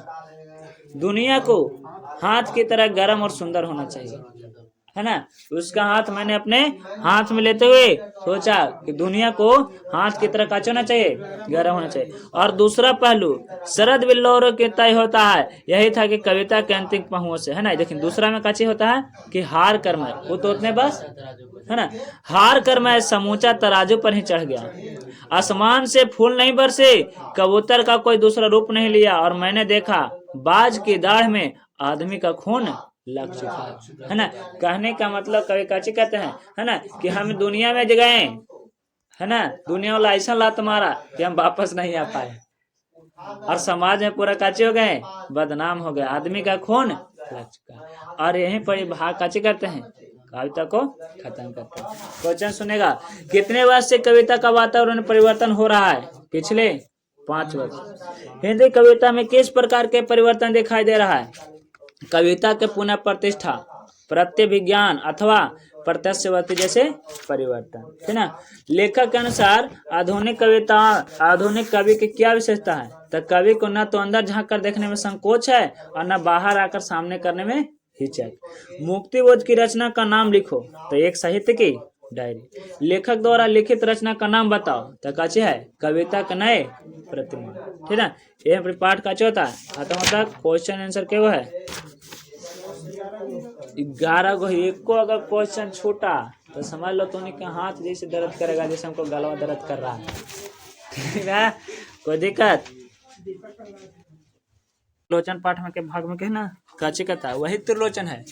दुनिया को हाथ की तरह गर्म और सुंदर होना चाहिए, है ना। उसका हाथ मैंने अपने हाथ में लेते हुए सोचा कि दुनिया को हाथ की तरह काच होना चाहिए, गर्म होना चाहिए। और दूसरा पहलू शरद बिल्लोर के तय होता है, यही था कि कविता के अंतिम पहुंच से, है ना। लेकिन दूसरा में काची होता है कि हार कर मैं वो तो उतने बस, है ना, हार कर मैं समूचा तराजू पर ही चढ़ गया। आसमान से फूल नहीं बरसे, कबूतर का कोई दूसरा रूप नहीं लिया और मैंने देखा बाज की दाढ़ में आदमी का खून लग चुका है ना। कहने का मतलब कवि काची कहते हैं, है ना, कि हम दुनिया में गए, है ना, दुनिया वाला ऐसा लात मारा कि हम वापस नहीं आ पाए और समाज में पूरा काची हो गए, बदनाम हो गए, आदमी का खून लग चुका। और यहीं पर भाग काची करते हैं, कविता को खत्म करते हैं। क्वेश्चन सुनेगा, कितने वर्ष से कविता का वातावरण परिवर्तन हो रहा है, पिछले 5 वर्ष। हिंदी कविता में किस प्रकार के परिवर्तन दिखाई दे रहा है, कविता के पुनः प्रतिष्ठा, प्रत्यभिज्ञान अथवा प्रत्यक्षवर्ती जैसे परिवर्तन, है ना। लेखक के अनुसार आधुनिक कवि की क्या विशेषता है, तो कवि को न तो अंदर झांक कर देखने में संकोच है और न बाहर आकर सामने करने में हिचक। मुक्तिबोध की रचना का नाम लिखो, तो एक साहित्य की डायरी। लेखक द्वारा लिखित रचना का नाम बताओ, तो काचे है कविता का नए प्रतिमान, ठीक है। यह पाठ काचे होता है खत्म होता है। क्वेश्चन आंसर क्या है 11 गो। एक को अगर क्वेश्चन छूटा तो समझ लो तुमने का हाथ जैसे दर्द करेगा, जैसे हमको गलवा दर्द कर रहा है, ठीक है, कोई दिक्कत। लोचन पाठ में के भाग में कहना कच्ची कहता है, वही त्रिलोचन है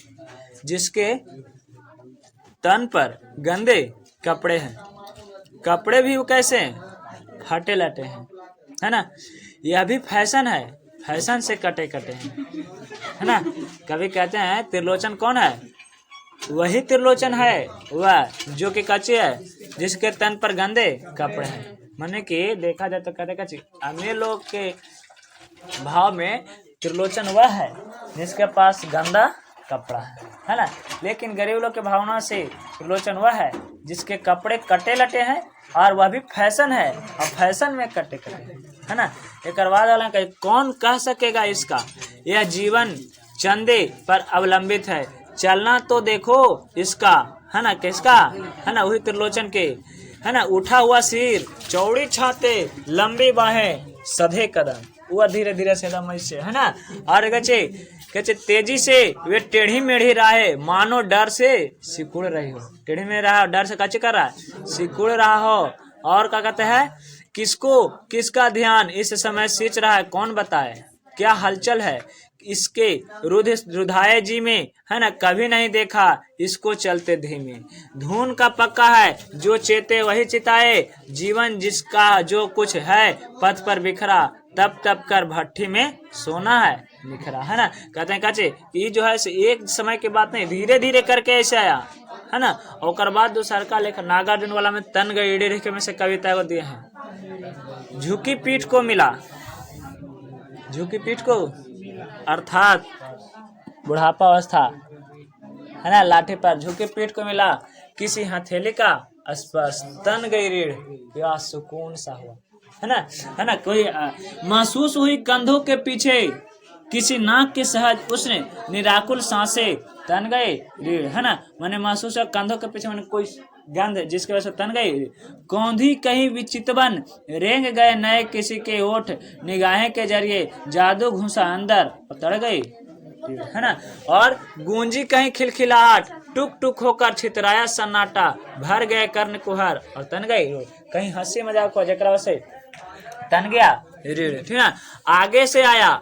जिसके तन पर गंदे कपड़े हैं। कपड़े भी वो कैसे हैं, फटे लटे हैं, है ना। यह भी फैशन है, फैशन से कटे कटे हैं, है ना। कभी कहते हैं त्रिलोचन कौन है, वही त्रिलोचन है वह जो कि कच्चे है जिसके तन पर गंदे कपड़े हैं। माने कि देखा जाए तो कहते कच्चे अमीर लोग के भाव में त्रिलोचन वह है जिसके पास गंदा कपड़ा है ना। लेकिन गरीब लोग के भावना से त्रिलोचन वह है जिसके कपड़े कटे लटे हैं और वह भी फैशन है और फैशन में कटे कटे, है ना। एक बाद वाला कौन कह सकेगा इसका, यह जीवन चंदे पर अवलंबित है, चलना तो देखो इसका, है ना। किसका, है ना, वही त्रिलोचन के, है ना। उठा हुआ सिर, चौड़ी छाते, लंबी बाहें, सधे कदम, वह धीरे धीरे से एकदम ऐसे, है ना। और कहते तेजी से वे टेढ़ी मेढ़ी राहे, मानो डर से सिकुड़ रही हो। टेढ़ी मेढ़ी रहा, डर से कच्चे कर रहा है, सिकुड़ रहा हो। और क्या कहते हैं, किसको किसका ध्यान इस समय सींच रहा है, कौन बताए, क्या हलचल है इसके रुधाए जी में, है ना। कभी नहीं देखा इसको चलते धीमे, धुन का पक्का है जो चेते वही चिताए, जीवन जिसका जो कुछ है पथ पर बिखरा, तप तप कर भट्टी में सोना है निखरा, है ना। कहते हैं काचे ये जो है एक समय की बात नहीं, धीरे धीरे करके ऐसे आया, है ना। और बाद दूसर का लेखक नागार्जुन वाला में तन गई ईड़े रेखे में से कविता को दिए हैं। झुकी पीठ को मिला, झुकी पीठ को अर्थात बुढ़ापा अवस्था, है ना। लाठी पर झुकी पीठ को मिला किसी हथेली का स्पर्श, तन गई रीढ़ या सुकून सा हुआ, है ना। कोई महसूस हुई कंधों के पीछे किसी नाक के सहज उसने निराकुल सांसें, तन गए रीढ़, है ना। मैंने महसूस हुआ कंधों के पीछे मैंने कोई गंध जिसकी वजह से तन गई, कौंधी कहीं विचितवन, रेंग गए नए किसी के ओठ, निगाहें के जरिए जादू घुसा अंदर तड़ गई, है ना। और गूंजी कहीं खिलखिलाहट, टुक टुक होकर छितराया सन्नाटा, भर गए कर्ण कुहर और तन गई, कहीं हंसी मजाक हो जकरा से तन गया रीढ़, ठीक है। आगे से आया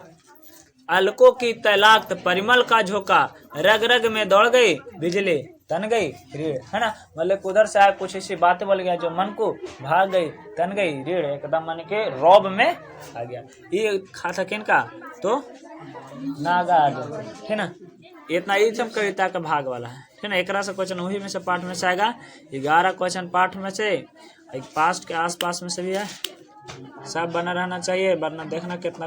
अलकों की तैलाक्त, परिमल का झोंका, रग रग में दौड़ गई बिजली, तन गई रीढ़, है ना। मतलब उधर से आया कुछ ऐसी बातें बोल गया जो मन को भाग गई, तन गई रीढ़, एकदम मन के रौब में आ गया। ये खाता किनका, तो नागार्जुन, ठीक ना। इतना ही सब कविता का भाग वाला है, ठीक ना। एक से क्वेश्चन वही में से पाठ में से आएगा, 11 क्वेश्चन पाठ में से, एक पास्ट के आसपास में से भी है, सब बना रहना चाहिए, वरना देखना कितना